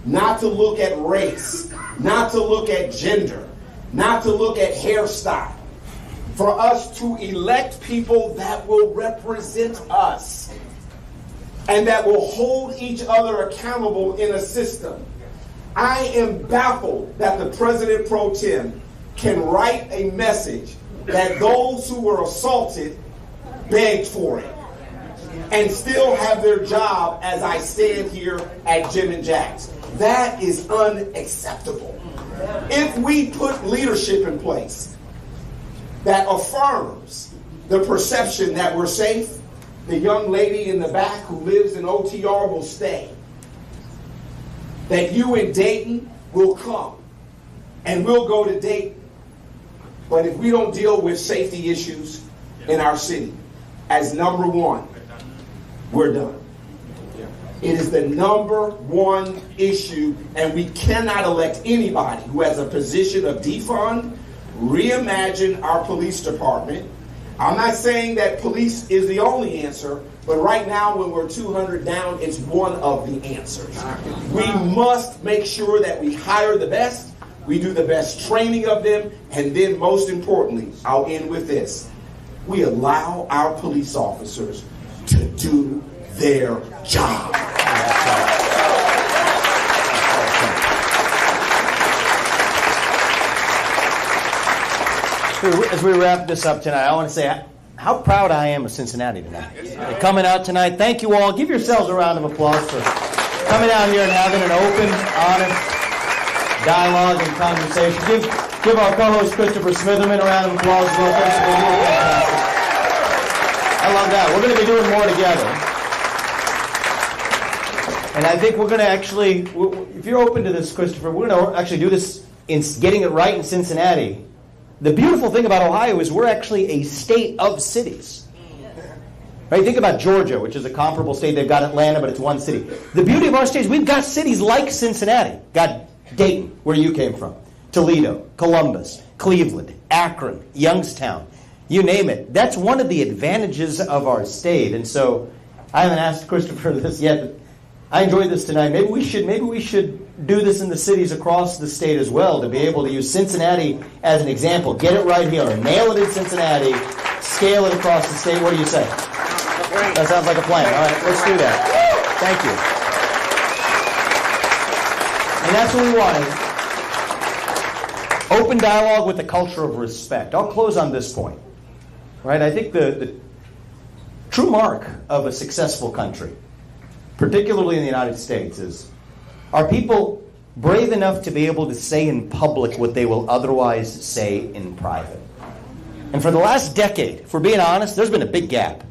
not to look at race, not to look at gender, not to look at hairstyle. For us to elect people that will represent us and that will hold each other accountable in a system. I am baffled that the President Pro Tem can write a message that those who were assaulted begged for it and still have their job as I stand here at Jim and Jack's. That is unacceptable. If we put leadership in place that affirms the perception that we're safe, the young lady in the back who lives in OTR will stay. That you in Dayton will come and we'll go to Dayton. But if we don't deal with safety issues in our city as number one, we're done. It is the number one issue, and we cannot elect anybody who has a position of defund, reimagine our police department. I'm not saying that police is the only answer, but right now when we're 200 down, it's one of the answers. We must make sure that we hire the best, we do the best training of them, and then most importantly, I'll end with this. We allow our police officers to do their job. As we wrap this up tonight, I want to say how proud I am of Cincinnati tonight. They're coming out tonight. Thank you all. Give yourselves a round of applause for coming out here and having an open, honest dialogue and conversation. Give our co-host Christopher Smitherman a round of applause as well. I love that. We're going to be doing more together. And I think we're going to actually, if you're open to this, Christopher, we're going to actually do this in getting it right in Cincinnati. The beautiful thing about Ohio is we're actually a state of cities. Right? Think about Georgia, which is a comparable state. They've got Atlanta, but it's one city. The beauty of our state is we've got cities like Cincinnati. Got Dayton, where you came from. Toledo, Columbus, Cleveland, Akron, Youngstown. You name it. That's one of the advantages of our state. And so I haven't asked Christopher this yet, but I enjoyed this tonight. Maybe we should do this in the cities across the state as well, to be able to use Cincinnati as an example. Get it right here. Nail it in Cincinnati. Scale it across the state. What do you say? That sounds like a plan. All right, let's do that. Thank you. And that's what we wanted. Open dialogue with a culture of respect. I'll close on this point. Right? I think the true mark of a successful country, particularly in the United States, is, are people brave enough to be able to say in public what they will otherwise say in private? And for the last decade, if we're being honest, there's been a big gap.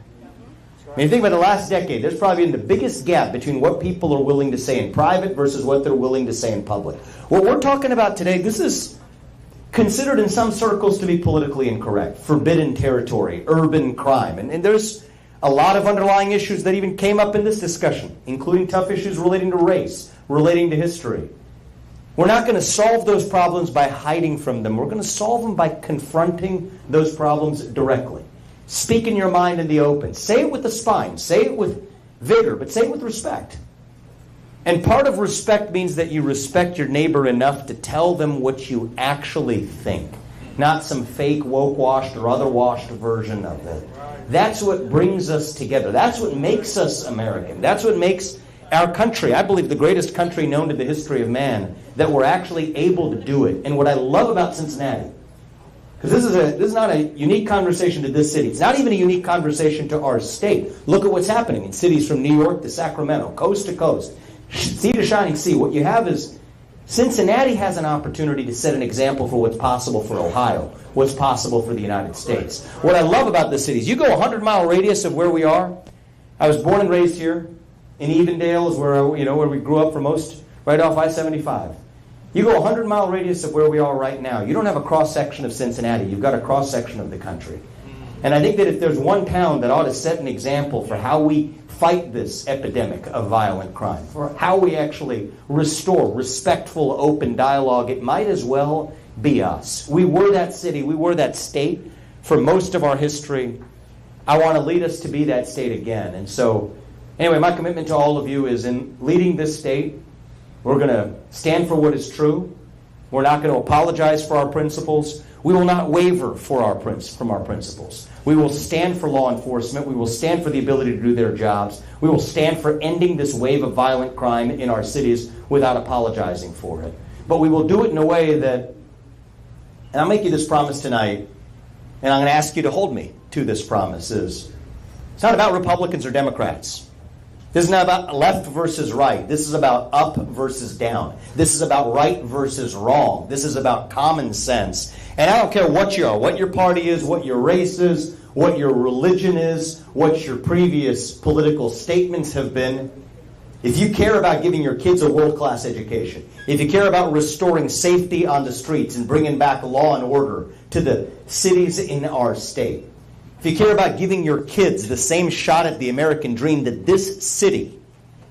I mean, you think about the last decade, there's probably been the biggest gap between what people are willing to say in private versus what they're willing to say in public. What we're talking about today, this is considered in some circles to be politically incorrect, forbidden territory, urban crime. And there's a lot of underlying issues that even came up in this discussion, including tough issues relating to race, relating to history. We're not going to solve those problems by hiding from them. We're going to solve them by confronting those problems directly. Speak in your mind in the open. Say it with the spine. Say it with vigor, but say it with respect. And part of respect means that you respect your neighbor enough to tell them what you actually think, not some fake woke-washed or other-washed version of it. That's what brings us together. That's what makes us American. That's what makes our country, I believe, the greatest country known to the history of man, that we're actually able to do it. And what I love about Cincinnati, because this is not a unique conversation to this city. It's not even a unique conversation to our state. Look at what's happening in cities from New York to Sacramento, coast to coast, sea to shining sea. What you have is Cincinnati has an opportunity to set an example for what's possible for Ohio, what's possible for the United States. What I love about this city is you go 100-mile radius of where we are. I was born and raised here. In Evendale is where we grew up for most, right off I-75. You go 100-mile radius of where we are right now. You don't have a cross-section of Cincinnati. You've got a cross-section of the country. And I think that if there's one town that ought to set an example for how we fight this epidemic of violent crime, for how we actually restore respectful, open dialogue, it might as well be us. We were that city. We were that state for most of our history. I want to lead us to be that state again. And so, anyway, my commitment to all of you is in leading this state, we're going to stand for what is true. We're not going to apologize for our principles. We will not waver from our principles. We will stand for law enforcement. We will stand for the ability to do their jobs. We will stand for ending this wave of violent crime in our cities without apologizing for it. But we will do it in a way that, and I'll make you this promise tonight, and I'm going to ask you to hold me to this promise, it's not about Republicans or Democrats. This is not about left versus right. This is about up versus down. This is about right versus wrong. This is about common sense. And I don't care what you are, what your party is, what your race is, what your religion is, what your previous political statements have been. If you care about giving your kids a world-class education, if you care about restoring safety on the streets and bringing back law and order to the cities in our state, if you care about giving your kids the same shot at the American dream that this city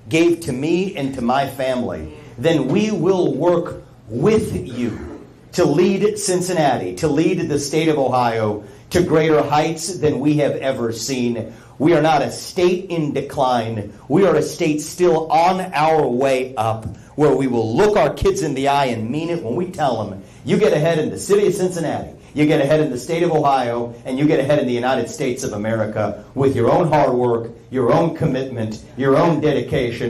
gave to me and to my family, then we will work with you to lead Cincinnati, to lead the state of Ohio to greater heights than we have ever seen. We are not a state in decline. We are a state still on our way up, where we will look our kids in the eye and mean it when we tell them, you get ahead in the city of Cincinnati, you get ahead in the state of Ohio, and you get ahead in the United States of America with your own hard work, your own commitment, your own dedication.